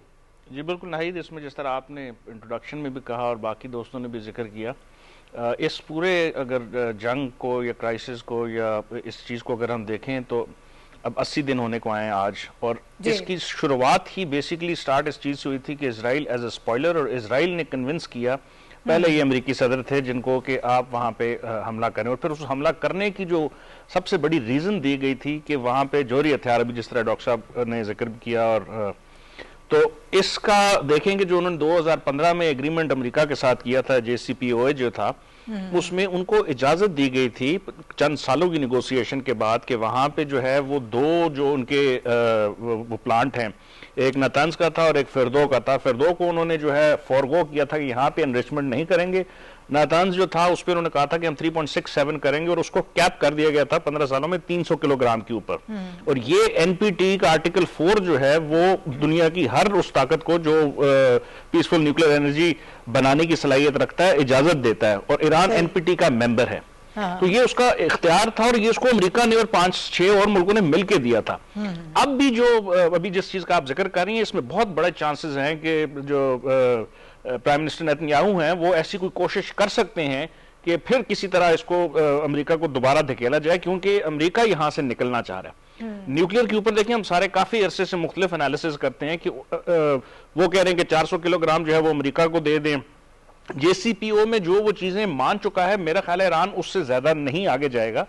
जी बिल्कुल नाहिद, इसमें जिस तरह आपने इंट्रोडक्शन में भी कहा और बाकी दोस्तों ने भी जिक्र किया, इस पूरे अगर जंग को या क्राइसिस को या इस चीज़ को अगर हम देखें तो अब 80 दिन होने को आए हैं आज, और इसकी शुरुआत ही बेसिकली स्टार्ट इस चीज़ से हुई थी कि इसराइल एज ए स्पॉइलर, और इसराइल ने कन्विंस किया, पहले ये अमेरिकी सदर थे जिनको कि आप वहाँ पे हमला करें, और फिर उस हमला करने की जो सबसे बड़ी रीज़न दी गई थी कि वहाँ पे जौहरी हथियार, अभी जिस तरह डॉक्टर साहब ने जिक्र किया, और तो इसका देखेंगे जो उन्होंने 2015 में एग्रीमेंट अमेरिका के साथ किया था, JCPOA जो था, उसमें उनको इजाजत दी गई थी चंद सालों की निगोशिएशन के बाद कि वहां पे जो है वो दो जो उनके वो प्लांट हैं, एक नातांज का था और एक फिरदो का था। फिरदो को उन्होंने जो है फॉरगो किया था कि यहाँ पे एनरिचमेंट नहीं करेंगे। नातांज जो था उस पर उन्होंने कहा था कि हम 3.67 करेंगे, और उसको कैप कर दिया गया था 15 सालों में 300 किलोग्राम के ऊपर। और ये NPT का आर्टिकल 4 जो है वो दुनिया की हर उस ताकत को जो पीसफुल न्यूक्लियर एनर्जी बनाने की सलाहियत रखता है इजाजत देता है, और ईरान NPT का मेंबर है। तो ये उसका इख्तियार था, और ये उसको अमेरिका ने और 5-6 और मुल्कों ने मिलकर दिया था। अब भी जो अभी जिस चीज का आप जिक्र कर रही हैं, इसमें बहुत बड़े चांसेस हैं कि जो प्राइम मिनिस्टर नेतन्याहू हैं वो ऐसी कोई कोशिश कर सकते हैं कि फिर किसी तरह इसको अमेरिका को दोबारा धकेला जाए, क्योंकि अमेरिका यहां से निकलना चाह रहा है। न्यूक्लियर के ऊपर देखिए, हम सारे काफी अरसे से मुख्तलिफ एनालिसिस करते हैं कि वो कह रहे हैं कि 400 किलोग्राम जो है वो अमेरिका को दे दें। JCPOA में जो वो चीजें मान चुका है, मेरा ख्याल है ईरान उससे ज्यादा नहीं आगे जाएगा।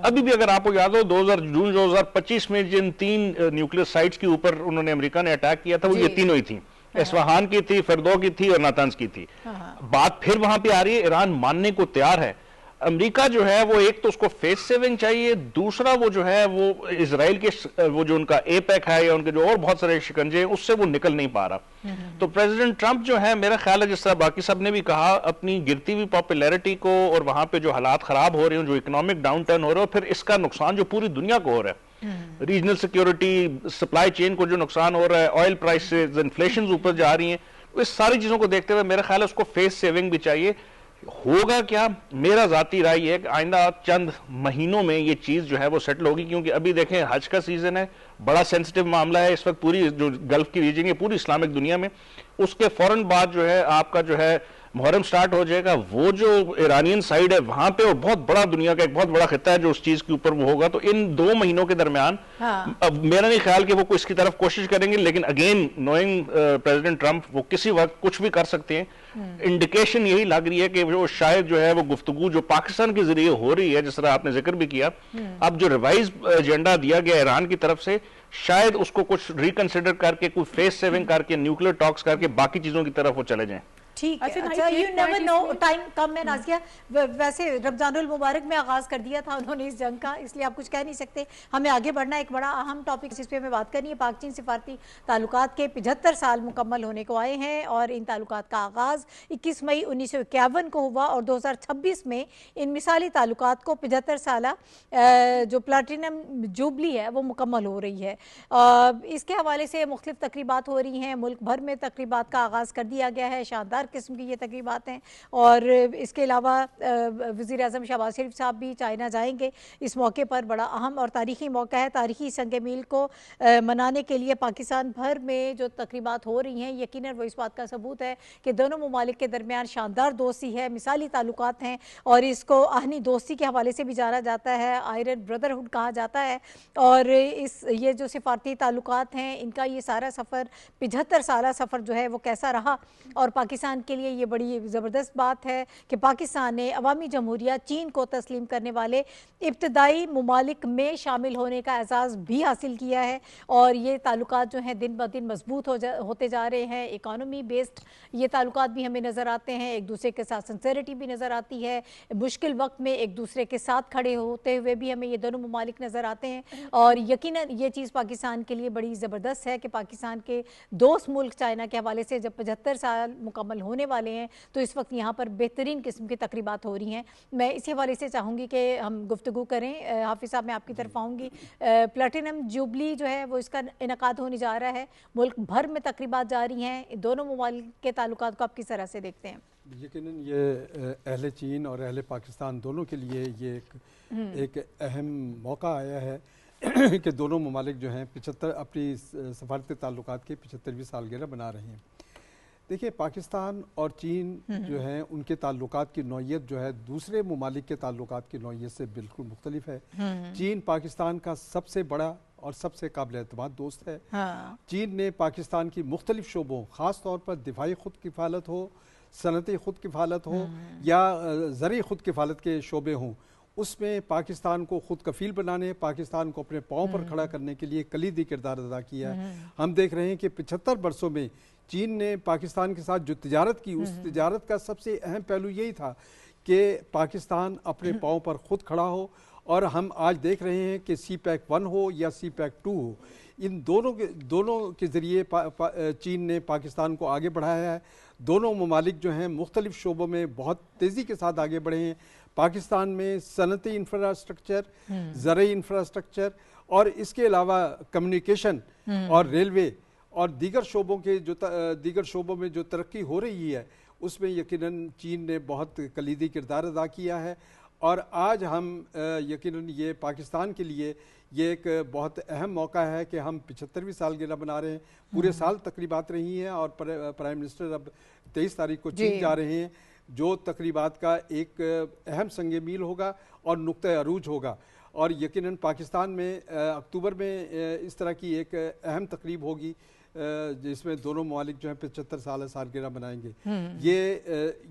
अभी भी अगर आपको याद हो, जून 2025 में जिन 3 न्यूक्लियर साइट्स के ऊपर उन्होंने अमेरिका ने अटैक किया था, वो ये तीनों ही थी, इस्फहान की थी, फिरदो की थी और नातांज की थी। बात फिर वहां पे आ रही है, ईरान मानने को तैयार है। अमेरिका जो है वो एक तो उसको फेस सेविंग चाहिए, दूसरा वो जो है वो इजराइल के वो जो उनका APEC है या उनके जो और बहुत सारे शिकंजे हैं उससे वो निकल नहीं पा रहा। तो प्रेसिडेंट ट्रंप जो है, मेरा ख्याल है जिस तरह बाकी सब ने भी कहा, अपनी गिरती हुई पॉपुलैरिटी को और वहां पे जो हालात खराब हो रहे हैं, जो इकोनॉमिक डाउन टर्न हो रहा है, फिर इसका नुकसान जो पूरी दुनिया को हो रहा है, रीजनल सिक्योरिटी, सप्लाई चेन को जो नुकसान हो रहा है, ऑयल प्राइसेस, इन्फ्लेशन ऊपर जा रही है, इस सारी चीजों को देखते हुए मेरा ख्याल है उसको फेस सेविंग भी चाहिए। होगा क्या, मेरा जाती राय है कि आइंदा चंद महीनों में ये चीज जो है वो सेटल होगी, क्योंकि अभी देखें हज का सीजन है, बड़ा सेंसिटिव मामला है इस वक्त पूरी जो गल्फ की रीजन है, पूरी इस्लामिक दुनिया में। उसके फौरन बाद जो है आपका जो है मुहर्रम स्टार्ट हो जाएगा। वो जो ईरानियन साइड है वहां पे, और बहुत बड़ा दुनिया का एक बहुत बड़ा खिता है जो उस चीज के ऊपर वो होगा। तो इन 2 महीनों के दरमियान अब मेरा नहीं ख्याल कि वो कोई इसकी तरफ कोशिश करेंगे, लेकिन अगेन नोइंग प्रेसिडेंट ट्रंप, वो किसी वक्त कुछ भी कर सकते हैं। इंडिकेशन यही लग रही है कि वो शायद जो है वो गुफ्तगू जो पाकिस्तान के जरिए हो रही है, जिस तरह आपने जिक्र भी किया, अब जो रिवाइज एजेंडा दिया गया ईरान की तरफ से, शायद उसको कुछ रिकंसिडर करके, कोई फेस सेविंग करके, न्यूक्लियर टॉक्स करके बाकी चीजों की तरफ वो चले जाएं। ठीक है। अच्छा, यू नेवर नो, टाइम कम है नाज़िया। वैसे रमजानुल मुबारक में आगाज़ कर दिया था उन्होंने इस जंग का, इसलिए आप कुछ कह नहीं सकते। हमें आगे बढ़ना, एक बड़ा अहम टॉपिक जिस पे हमें बात करनी है, पाक चीन सिफारती ताल्लुकात के 75 साल मुकम्मल होने को आए हैं, और इन ताल्लुकात का आगाज़ 21 मई 1951 को हुआ, और 2026 में इन मिसाली ताल्लुकात को 75 साल जो प्लाटिनम जुबली है वो मुकम्मल हो रही है। इसके हवाले से मुख्तलिफ तकरीबात हो रही हैं, मुल्क भर में तकरीबात का आगाज़ कर दिया गया है, शानदार किस्म की ये तकरीबात हैं। और इसके अलावा वज़ीर आज़म शहबाज शरीफ साहब भी चाइना जाएंगे। इस मौके पर बड़ा अहम और तारीख़ी मौका है। तारीख़ी संग मील को मनाने के लिए पाकिस्तान भर में जो तकरीबात हो रही हैं, यकीनन वो इस बात का सबूत है कि दोनों ममालिक के दरमियान शानदार दोस्ती है, मिसाली ताल्लुकात हैं, और इसको आहनी दोस्ती के हवाले से भी जाना जाता है, आयरन ब्रदरहुड कहा जाता है। और ये जो सिफारती ताल्लुकात हैं, इनका ये सारा सफ़र 75 साल सफ़र जो है वो कैसा रहा, और पाकिस्तान के लिए ये बड़ी ज़बरदस्त बात है कि पाकिस्तान ने अवामी जमहूरिया चीन को तस्लीम करने वाले इब्तदाई ममालिक में शामिल होने का एजाज़ भी हासिल किया है। और ये ताल्लुकात जो हैं दिन ब दिन मजबूत होते जा रहे हैं। इकानमी बेस्ड ये ताल्लुकात भी हमें नज़र आते हैं, एक दूसरे के साथ सिंसेरिटी भी नज़र आती है, मुश्किल वक्त में एक दूसरे के साथ खड़े होते हुए भी हमें ये दोनों ममालिक नज़र आते हैं। और यकीनन ये चीज़ पाकिस्तान के लिए बड़ी ज़बरदस्त है कि पाकिस्तान के दोस्त मुल्क चाइना के हवाले से जब 75 साल मुकम्मल होने वाले हैं, तो इस वक्त यहाँ पर बेहतरीन किस्म की तकरीबात हो रही हैं। मैं इसी हवाले से चाहूँगी कि हम गुफ्तगू करें। हाफिज़ साहब, मैं आपकी तरफ आऊँगी। प्लेटिनम जुबली जो है वो इसका इनकाद होने जा रहा है, मुल्क भर में तकरीबात जारी हैं, दोनों ममालिक के ताल्लुकात को आप किस तरह से देखते हैं? यकीनन ये अहले चीन और अहले पाकिस्तान दोनों के लिए ये एक अहम मौका आया है कि दोनों ममालिक जो हैं 75 अपनी सफारती ताल्लुकात की 75वीं सालगिरह बना रहे हैं। देखिए, पाकिस्तान और चीन जो हैं उनके ताल्लुकात की नौइयत जो है दूसरे ममालिक के ताल्लुकात की नौइयत से बिल्कुल मुख्तलिफ है। चीन पाकिस्तान का सबसे बड़ा और सबसे काबिल एतमाद दोस्त है। चीन ने पाकिस्तान की मुख्तलिफ शोबों, ख़ास तौर पर दिफाई खुद किफ़ालत हो, सनती खुद किफ़ालत हो या ज़री खुद किफ़ालत के शोबे हों, उसमें पाकिस्तान को खुद कफ़ील बनाने, पाकिस्तान को अपने पाँव पर खड़ा करने के लिए कलीदी किरदार अदा किया है। हम देख रहे हैं कि 75 बरसों में चीन ने पाकिस्तान के साथ जो तिजारत की, उस तिजारत का सबसे अहम पहलू यही था कि पाकिस्तान अपने पाँव पर खुद खड़ा हो। और हम आज देख रहे हैं कि CPEC 1 हो या CPEC 2 हो, इन दोनों के ज़रिए चीन ने पाकिस्तान को आगे बढ़ाया है। दोनों ममालिक जो हैं मुख्तलिफ शोबों में बहुत तेज़ी के साथ आगे बढ़े हैं। पाकिस्तान में सनती इंफ्रास्ट्रक्चर, ज़रई इंफ्रास्ट्रक्चर और इसके अलावा कम्युनिकेशन और रेलवे और दीगर शोबों में जो तरक्की हो रही है, उसमें यकीनन चीन ने बहुत कलीदी किरदार अदा किया है। और आज हम यकीनन ये पाकिस्तान के लिए ये एक बहुत अहम मौका है कि हम 75वीं सालगिरह बना रहे हैं। पूरे साल तकरीबात रही हैं और प्राइम मिनिस्टर अब 23 तारीख को चीन जा रहे हैं, जो तकरीबात का एक अहम संग मील होगा और नुक्ता अरूज होगा। और यकीनन पाकिस्तान में अक्टूबर में इस तरह की एक अहम तकरीब होगी जिसमें दोनों ममालिक जो हैं 75 साल सालगिरह मनाएंगे।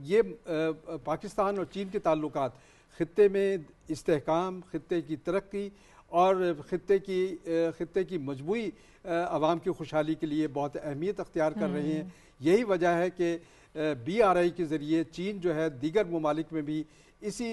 ये पाकिस्तान और चीन के ताल्लुकात खित्ते में इस्तेहकाम, खित्ते की तरक्की और खित्ते की मजबूई अवाम की खुशहाली के लिए बहुत अहमियत अख्तियार कर रहे हैं। यही वजह है कि BRI के ज़रिए चीन जो है दीगर ममालिक में भी इसी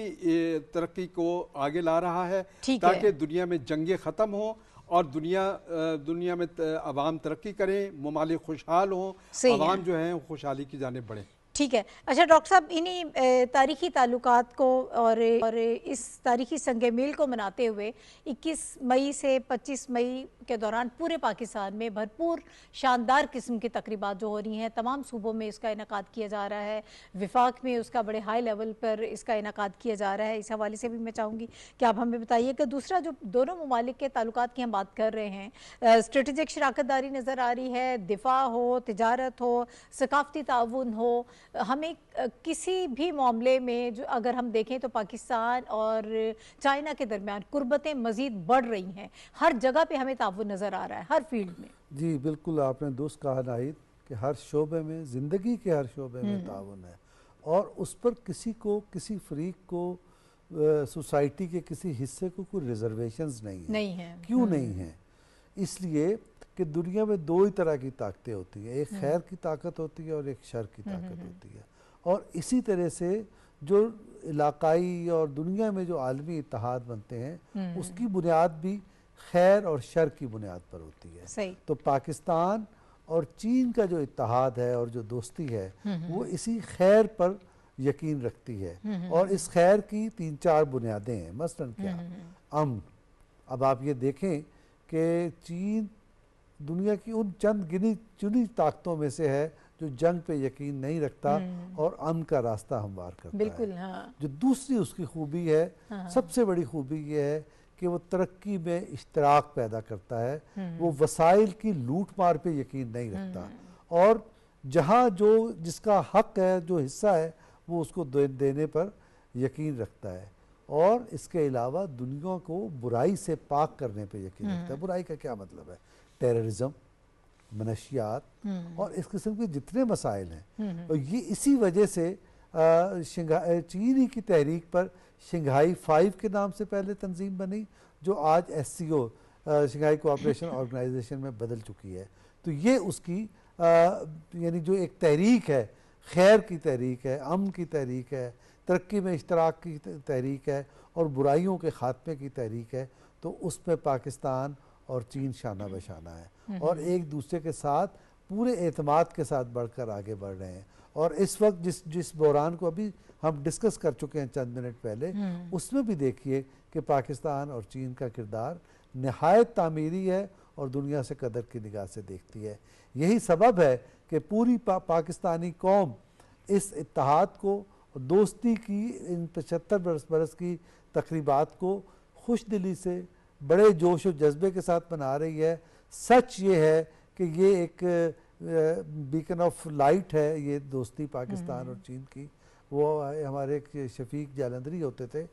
तरक्की को आगे ला रहा है ताकि दुनिया में जंगें ख़त्म हों और दुनिया में अवाम तरक्की करें, ममालिक खुशहाल हों, अवाम जो हैं खुशहाली की जानिब बढ़ें। ठीक है। अच्छा डॉक्टर साहब, इन्हीं तारीखी ताल्लुकात को और इस तारीखी संग मील को मनाते हुए 21 मई से 25 मई के दौरान पूरे पाकिस्तान में भरपूर शानदार किस्म की तकरीबात जो हो रही हैं, तमाम सूबों में इसका इनकाद किया जा रहा है। विफाक में उसका बड़े हाई लेवल पर इसका इनकाद किया जा रहा है। इस हवाले से भी मैं चाहूँगी कि आप हमें बताइए कि दूसरा जो दोनों ममालिक के ताल्लुकात की हम बात कर रहे हैं, स्ट्रेटेजिक शराकतदारी नज़र आ रही है, दिफा हो, तिजारत हो, सकाफती ताउन हो, हमें किसी भी मामले में जो अगर हम देखें तो पाकिस्तान और चाइना के दरमियान कुर्बतें मज़ीद बढ़ रही हैं। हर जगह पे हमें ताउन नज़र आ रहा है, हर फील्ड में। जी बिल्कुल, आपने दुरुस्त कहा नाहिद कि हर शोबे में, ज़िंदगी के हर शोबे में ताउन है और उस पर किसी फरीक को, सोसाइटी के किसी हिस्से को कोई रिजर्वेशंस नहीं है। क्यों नहीं है? इसलिए कि दुनिया में दो ही तरह की ताकतें होती हैं, एक खैर की ताकत होती है और एक शर की ताकत होती है। और इसी तरह से जो इलाकाई और दुनिया में जो आलमी इत्तेहाद बनते हैं उसकी बुनियाद भी खैर और शर की बुनियाद पर होती है। सही। तो पाकिस्तान और चीन का जो इत्तेहाद है और जो दोस्ती है वो इसी खैर पर यकीन रखती है और इस खैर की 3-4 बुनियादें हैं। मसलन क्या? अमन। अब आप ये देखें कि चीन दुनिया की उन चंद गिनी चुनी ताकतों में से है जो जंग पे यकीन नहीं रखता और अमन का रास्ता हमवार करता बिल्कुल, है। हाँ। जो दूसरी उसकी खूबी है, सबसे बड़ी खूबी ये है कि वो तरक्की में इश्तराक पैदा करता है। वो वसाइल की लूट मार पे यकीन नहीं रखता और जहाँ जो जिसका हक है, जो हिस्सा है, वो उसको देने पर यकीन रखता है और इसके अलावा दुनिया को बुराई से पाक करने पे यकीन रखता है। बुराई का क्या मतलब है? टेररिज्म, मनशियात और इस किस्म के जितने मसाइल हैं। और ये इसी वजह से चीनी की तहरीक पर शंघाई 5 के नाम से पहले तंजीम बनी, जो आज SCO शंघाई कोऑपरेशन ऑर्गेनाइजेशन में बदल चुकी है। तो ये उसकी यानी जो एक तहरीक है, खैर की तहरीक है, अमन की तहरीक है, तरक्की में इश्तराक की तहरीक है और बुराइयों के खात्मे की तहरीक है। तो उस पर पाकिस्तान और चीन शाना बशाना है और एक दूसरे के साथ पूरे एतमाद के साथ बढ़कर आगे बढ़ रहे हैं। और इस वक्त जिस बहरान को अभी हम डिस्कस कर चुके हैं चंद मिनट पहले, उसमें भी देखिए कि पाकिस्तान और चीन का किरदार नहायत तामीरी है और दुनिया से कदर की निगाह से देखती है। यही सबब है कि पूरी पाकिस्तानी कौम इस इत्तेहाद को, दोस्ती की इन 75 बरस की तकरीबात को खुश दिली से बड़े जोश और जज्बे के साथ मना रही है। सच ये है कि ये एक बीकन ऑफ लाइट है ये दोस्ती पाकिस्तान और चीन की। वो हमारे एक शफीक जालंधरी होते थे,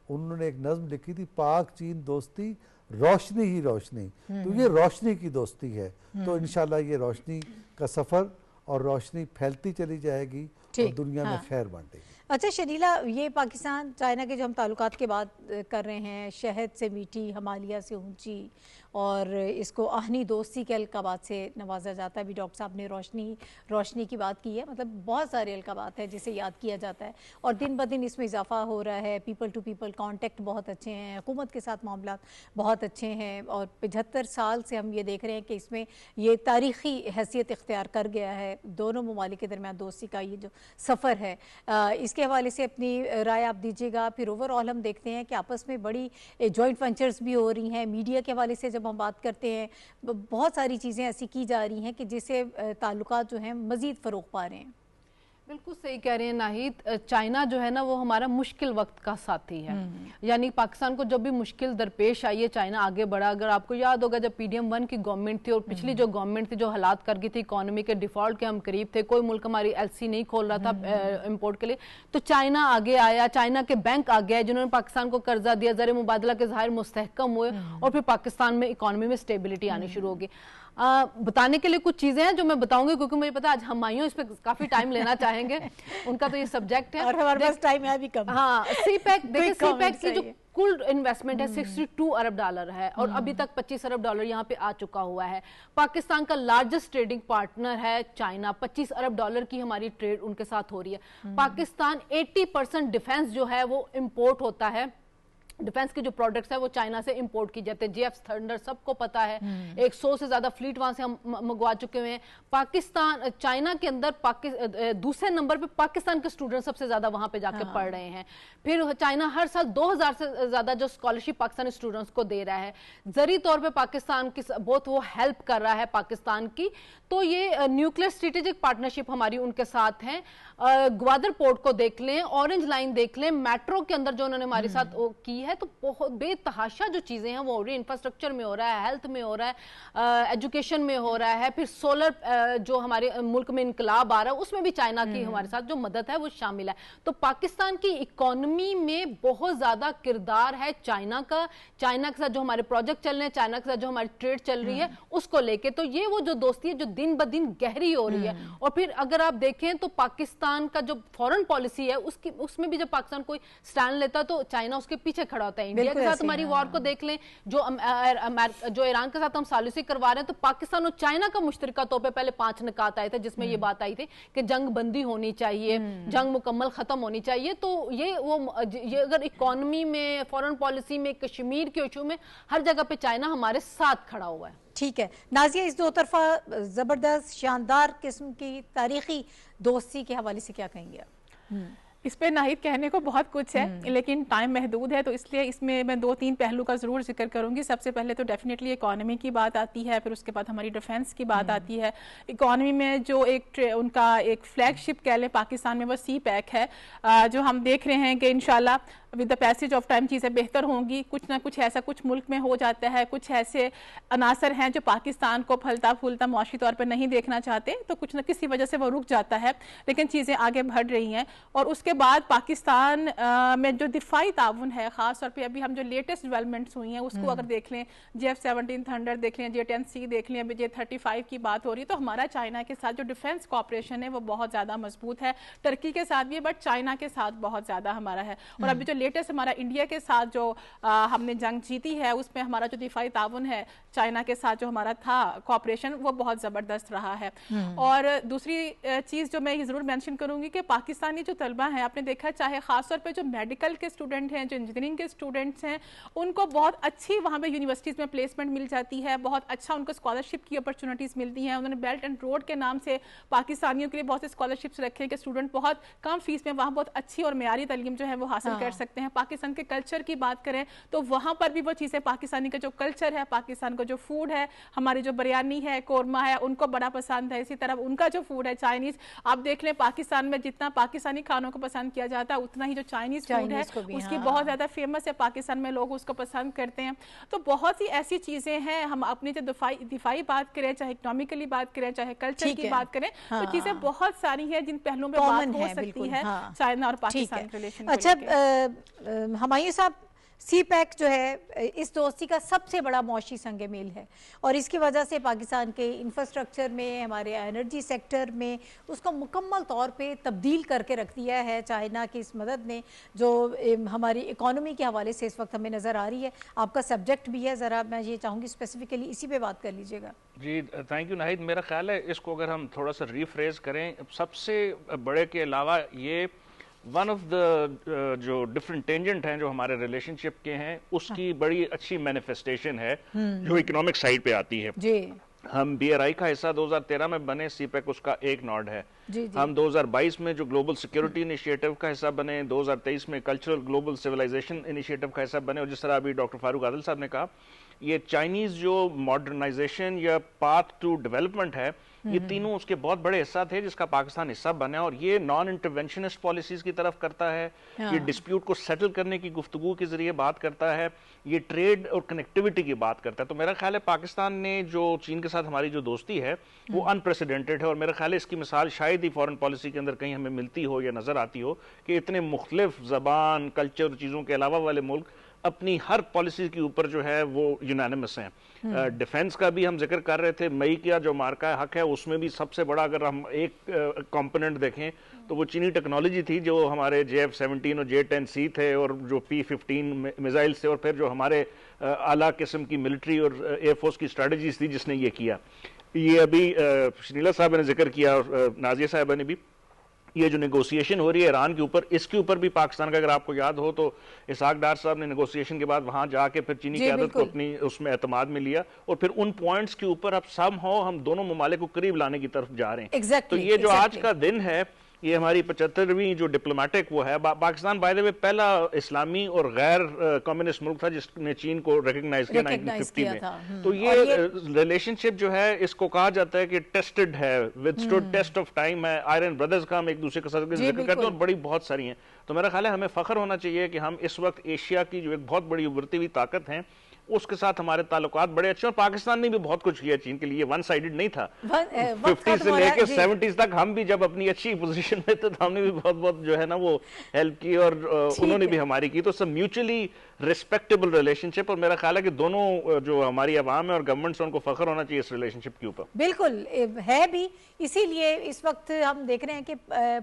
उन्होंने एक नज़्म लिखी थी, पाक चीन दोस्ती रोशनी ही रोशनी। तो ये रोशनी की दोस्ती है। तो इंशाल्लाह ये रोशनी का सफ़र और रोशनी फैलती चली जाएगी और दुनिया में खैर बांटेगी। अच्छा शर्जीला, ये पाकिस्तान चाइना के जो हम ताल्लुकात की बात कर रहे हैं, शहद से मीठी, हिमालय से ऊंची, और इसको आहनी दोस्ती के अलकाबात से नवाजा जाता है। अभी डॉक्टर साहब ने रोशनी की बात की है, मतलब बहुत सारे अलकाबात हैं जिसे याद किया जाता है और दिन ब दिन इसमें इजाफा हो रहा है। पीपल टू पीपल कॉन्टेक्ट बहुत अच्छे हैं, हुकूमत के साथ मामला बहुत अच्छे हैं और 75 साल से हम ये देख रहे हैं कि इसमें ये तारीख़ी हैसियत इख्तियार कर गया है। दोनों ममालिक के दरमियान दोस्ती का ये जो सफ़र है, इसके हवाले से अपनी राय आप दीजिएगा। फिर ओवरऑल हम देखते हैं कि आपस में बड़ी जॉइंट वेंचर्स भी हो रही हैं। मीडिया के हवाले से जब हम बात करते हैं, बहुत सारी चीज़ें ऐसी की जा रही हैं कि जिससे ताल्लुकात जो हैं मज़ीद फ़रोग़ पा रहे हैं। बिल्कुल सही कह रहे हैं नाहिद, चाइना जो है ना वो हमारा मुश्किल वक्त का साथी है। यानी पाकिस्तान को जब भी मुश्किल दरपेश आई है चाइना आगे बढ़ा। अगर आपको याद होगा जब PDM 1 की गवर्नमेंट थी और पिछली जो गवर्नमेंट थी जो हालात कर गई थी, इकोनॉमी के डिफॉल्ट के हम करीब थे, कोई मुल्क हमारी LC नहीं खोल रहा था इम्पोर्ट के लिए, तो चाइना आगे आया, चाइना के बैंक आ गया जिन्होंने पाकिस्तान को कर्जा दिया, ज़र मुबादला के ज़ाहिर मुस्तहकम हुए और फिर पाकिस्तान में इकोनॉमी में स्टेबिलिटी आनी शुरू होगी। बताने के लिए कुछ चीजें हैं जो मैं बताऊंगी क्योंकि मुझे पता है आज हमायूं इस पे काफी टाइम लेना चाहेंगे, उनका तो ये सब्जेक्ट है और हमारे पास टाइम है भी कम। हाँ, CPEC देखिए, CPEC की जो कुल इन्वेस्टमेंट है 62 अरब डॉलर है और अभी तक 25 अरब डॉलर यहाँ पे आ चुका हुआ है। पाकिस्तान का लार्जेस्ट ट्रेडिंग पार्टनर है चाइना, 25 अरब डॉलर की हमारी ट्रेड उनके साथ हो रही है। पाकिस्तान 80% डिफेंस जो है वो इम्पोर्ट होता है, डिफेंस के जो प्रोडक्ट्स है वो चाइना से इंपोर्ट की जाते हैं। JF थंडर सबको पता है, 100 से ज्यादा फ्लीट वहां से हम मंगवा चुके हुए हैं। पाकिस्तान चाइना के अंदर दूसरे नंबर पे पाकिस्तान के स्टूडेंट सबसे ज्यादा वहां पे जाके पढ़ रहे हैं। फिर चाइना हर साल 2000 से ज्यादा जो स्कॉलरशिप पाकिस्तानी स्टूडेंट्स को दे रहा है। जरी तौर पे पाकिस्तान की बहुत वो हेल्प कर रहा है पाकिस्तान की। तो ये न्यूक्लियर स्ट्रेटेजिक पार्टनरशिप हमारी उनके साथ है। ग्वादर पोर्ट को देख लें, ऑरेंज लाइन देख लें, मेट्रो के अंदर जो उन्होंने हमारे साथ की है, तो बहुत बेतहाशा जो चीजें हैं वो हो रही है। इंफ्रास्ट्रक्चर में हो रहा है, हेल्थ में हो रहा है, एजुकेशन में हो रहा है। फिर सोलर जो हमारे मुल्क में इनकलाब आ रहा है उसमें भी चाइना की हमारे साथ जो मदद है वो शामिल है। तो पाकिस्तान की इकोनॉमी में बहुत ज्यादा किरदार है चाइना का। चाइना के साथ जो हमारे प्रोजेक्ट चल रहे हैं, चाइना के साथ जो हमारी ट्रेड चल रही है उसको लेके, तो ये वो जो दोस्ती है जो दिन ब दिन गहरी हो रही है। और फिर अगर आप देखें तो पाकिस्तान का जो फॉरेन पॉलिसी है उसमें भी जब पाकिस्तान कोई स्टैंड लेता तो चाइना उसके पीछे खड़ा होता है। इंडिया के साथ हमारी वॉर को देख लें, जो ईरान के साथ हम सालिसी करवा रहे हैं, तो पाकिस्तान और चाइना का मुश्तरका तौर पे पहले 5 निकात आए थे जिसमें ये बात आई थी कि जंग बंदी होनी चाहिए, जंग मुकम्मल खत्म होनी चाहिए। तो ये अगर इकोनॉमी में, फॉरेन पॉलिसी में, कश्मीर के इशू में, हर जगह पे चाइना हमारे साथ खड़ा हुआ है। ठीक है नाजिया, इस दो तरफा जबरदस्त शानदार किस्म की तारीखी दोस्ती के हवाले से क्या कहेंगे आप? इस पे नाहिद कहने को बहुत कुछ है लेकिन टाइम महदूद है, तो इसलिए इसमें मैं 2-3 पहलू का ज़रूर जिक्र करूंगी। सबसे पहले तो डेफिनेटली इकोनॉमी की बात आती है, फिर उसके बाद हमारी डिफेंस की बात आती है। इकोनॉमी में जो उनका एक फ्लैगशिप कह लें पाकिस्तान में वो CPEC है, जो हम देख रहे हैं कि इंशाल्लाह with the passage of time चीज़ें बेहतर होंगी। कुछ ना कुछ ऐसा कुछ मुल्क में हो जाता है, कुछ ऐसे अनासर हैं जो पाकिस्तान को फलता फूलता मुआशी तौर पर नहीं देखना चाहते, तो कुछ न किसी वजह से वो रुक जाता है, लेकिन चीज़ें आगे बढ़ रही हैं। और उसके बाद पाकिस्तान में जो दिफाई ताउन है, ख़ास तौर पर अभी हम जो लेटेस्ट डेवलपमेंट्स हुई हैं उसको अगर देख लें, JF-17 थंडर देख लें, J-10C देख लें, अभी J-35 की बात हो रही है, तो हमारा चाइना के साथ जो डिफेंस कॉपरेशन है वो बहुत ज़्यादा मजबूत है। टर्की के साथ भी है बट चाइना के साथ बहुत ज़्यादा हमारा है। और अभी जो लेटेस्ट हमारा इंडिया के साथ जो हमने जंग जीती है उसमें हमारा जो दिफाई ताउन है चाइना के साथ जो हमारा था कॉपरेशन, वो बहुत ज़बरदस्त रहा है। और दूसरी चीज़ जो मैं ये ज़रूर मेंशन करूँगी कि पाकिस्तानी जो तलबा हैं, आपने देखा चाहे ख़ासतौर पे जो मेडिकल के स्टूडेंट हैं, जो इंजीनियरिंग के स्टूडेंट्स हैं, उनको बहुत अच्छी वहाँ पे यूनिवर्सिटीज़ में प्लेसमेंट मिल जाती है, बहुत अच्छा उनको स्कॉलरशिप की अपॉर्चुनिटीज़ मिलती हैं। उन्होंने बेल्ट एंड रोड के नाम से पाकिस्तानियों के लिए बहुत से स्कॉलरशिप्स रखे हैं कि स्टूडेंट बहुत कम फीस में वहाँ बहुत अच्छी और मेयारी तालीम जो है वो हासिल कर सकते सकते हैं। पाकिस्तान के कल्चर की बात करें तो वहाँ पर भी वो चीज़ें, पाकिस्तानी का जो कल्चर है, पाकिस्तान का जो फूड है, हमारी जो बिरयानी है, कोरमा है, उनको बड़ा पसंद है। इसी तरह उनका जो फूड है चाइनीज़, आप देख लें पाकिस्तान में जितना पाकिस्तानी खानों को पसंद किया जाता है उतना ही जो चाइनीज़ फूड है उसकी बहुत ज़्यादा फेमस है, पाकिस्तान में लोग उसको पसंद करते हैं। तो बहुत सी ऐसी चीज़ें हैं, हम अपनी जो दिफाई बात करें, चाहे इकोनॉमिकली बात करें, चाहे कल्चर की बात करें, तो चीज़ें बहुत सारी हैं जिन पहलुओं में बात हो सकती है चाइना और पाकिस्तान रिलेशन। अच्छा हुमायूं साहब, सीपैक जो है इस दोस्ती का सबसे बड़ा मौशी संग मेल है और इसकी वजह से पाकिस्तान के इंफ्रास्ट्रक्चर में, हमारे एनर्जी सेक्टर में उसको मुकम्मल तौर पे तब्दील करके रख दिया है चाइना की इस मदद ने, जो हमारी इकोनॉमी के हवाले से इस वक्त हमें नज़र आ रही है। आपका सब्जेक्ट भी है, ज़रा मैं ये चाहूँगी स्पेसिफिकली इसी पे बात कर लीजिएगा। जी थैंक यू नाहिद। मेरा ख्याल है इसको अगर हम थोड़ा सा रीफ्रेज करें, सबसे बड़े के अलावा ये वन ऑफ द जो डिफरेंट टेंजेंट हैं जो हमारे रिलेशनशिप के हैं उसकी बड़ी अच्छी मैनिफेस्टेशन है जो इकोनॉमिक साइड पे आती है। जी हम BRI का हिस्सा 2013 में बने, सीपैक उसका एक नॉड है। जी जी। हम 2022 में जो ग्लोबल सिक्योरिटी इनिशिएटिव का हिस्सा बने, 2023 में कल्चरल ग्लोबल सिविलाइजेशन इनिशिएटिव का हिस्सा बने, और जिस तरह अभी डॉक्टर फारूक आदिल साहब ने कहा, ये चाइनीज जो मॉडर्नाइजेशन या पाथ टू डेवलपमेंट है, ये तीनों उसके बहुत बड़े हिस्सा थे जिसका पाकिस्तान हिस्सा बना, और ये नॉन इंटरवेंशनिस्ट पॉलिसीज की तरफ करता है, ये डिस्प्यूट को सेटल करने की गुफ्तगू के जरिए बात करता है, ये ट्रेड और कनेक्टिविटी की बात करता है। तो मेरा ख्याल है पाकिस्तान ने जो चीन के साथ हमारी जो दोस्ती है वो अनप्रेसिडेंटेड है, और मेरा ख्याल है इसकी मिसाल शायद ही फॉरेन पॉलिसी के अंदर कहीं हमें मिलती हो या नजर आती हो कि इतने मुख्तलिफ जबान, कल्चर, चीज़ों के अलावा वाले मुल्क अपनी हर पॉलिसी के ऊपर जो है वो यूनानिमस हैं। डिफेंस का भी हम जिक्र कर रहे थे, मई का जो मार्का हक है उसमें भी सबसे बड़ा अगर हम एक कंपोनेंट देखें तो वो चीनी टेक्नोलॉजी थी, जो हमारे JF-17 और J-10C थे, और जो P-15 मिसाइल थे, और फिर जो हमारे आला किस्म की मिलिट्री और एयरफोर्स की स्ट्रेटजीज थी जिसने ये किया। ये अभी शनीला साहब ने जिक्र किया और नाजिया साहबा ने भी, ये जो नेगोशिएशन हो रही है ईरान के ऊपर, इसके ऊपर भी पाकिस्तान का, अगर आपको याद हो तो इसहाक डार साहब ने नेगोशिएशन के बाद वहां जाके फिर चीनी क़यादत को अपनी उसमें एतमाद में लिया, और फिर उन पॉइंट्स के ऊपर अब हम दोनों ममालिक को करीब लाने की तरफ जा रहे हैं। तो ये जो आज का दिन है, ये हमारी 75वीं जो डिप्लोमेटिक वो है। पाकिस्तान बाय द वे पहला इस्लामी और गैर कम्युनिस्ट मुल्क था जिसने चीन को रिकॉग्नाइज किया 1950 में। तो ये रिलेशनशिप जो है इसको कहा जाता है कि टेस्टेड है, विदस्टूड टेस्ट ऑफ टाइम है। आयरन ब्रदर्स का हम एक दूसरे के साथ जिक्र करते हैं, और बड़ी बहुत सारी हैं। तो मेरा ख्याल है हमें फख्र होना चाहिए कि हम इस वक्त एशिया की जो एक बहुत बड़ी उभरती हुई ताकत है उसके साथ हमारे ताल्लुकात बड़े अच्छे, और पाकिस्तान ने भी बहुत कुछ किया चीन के लिए, वन साइडेड नहीं था। 50 से लेकर 70s तक हम भी जब अपनी अच्छी पोजीशन में थे तो हमने भी बहुत बहुत जो है ना वो हेल्प की, और उन्होंने भी हमारी की। तो सब म्यूचुअली रिस्पेक्टेबल रिलेशनशिप, और मेरा ख्याल है कि दोनों जो हमारी अवाम है और गवर्नमेंट से उनको फख्र होना चाहिए इस रिलेशनशिप के ऊपर। बिल्कुल है भी, इसीलिए इस वक्त हम देख रहे हैं कि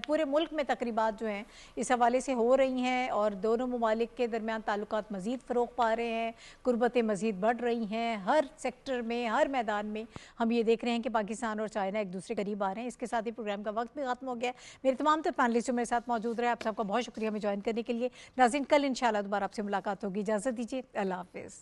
पूरे मुल्क में तकरीबात जो हैं इस हवाले से हो रही हैं, और दोनों ममालिक के दरमियान ताल्लुकात मज़ीद फ़रोग़ पा रहे हैं, कुर्बतें मज़ीद बढ़ रही हैं। हर सेक्टर में, हर मैदान में हम ये देख रहे हैं कि पाकिस्तान और चाइना एक दूसरे के करीब आ रहे हैं। इसके साथ ही प्रोग्राम का वक्त भी खत्म हो गया। मेरे तमाम तो पैनलिस्ट जो मेरे साथ मौजूद रहे, आप सबका बहुत शुक्रिया हमें ज्वाइन करने के लिए। नाज़रीन, कल इंशाल्लाह दोबारा आपसे मुलाकात होगी। इजाज़त दीजिए, अल्लाह हाफ़िज़।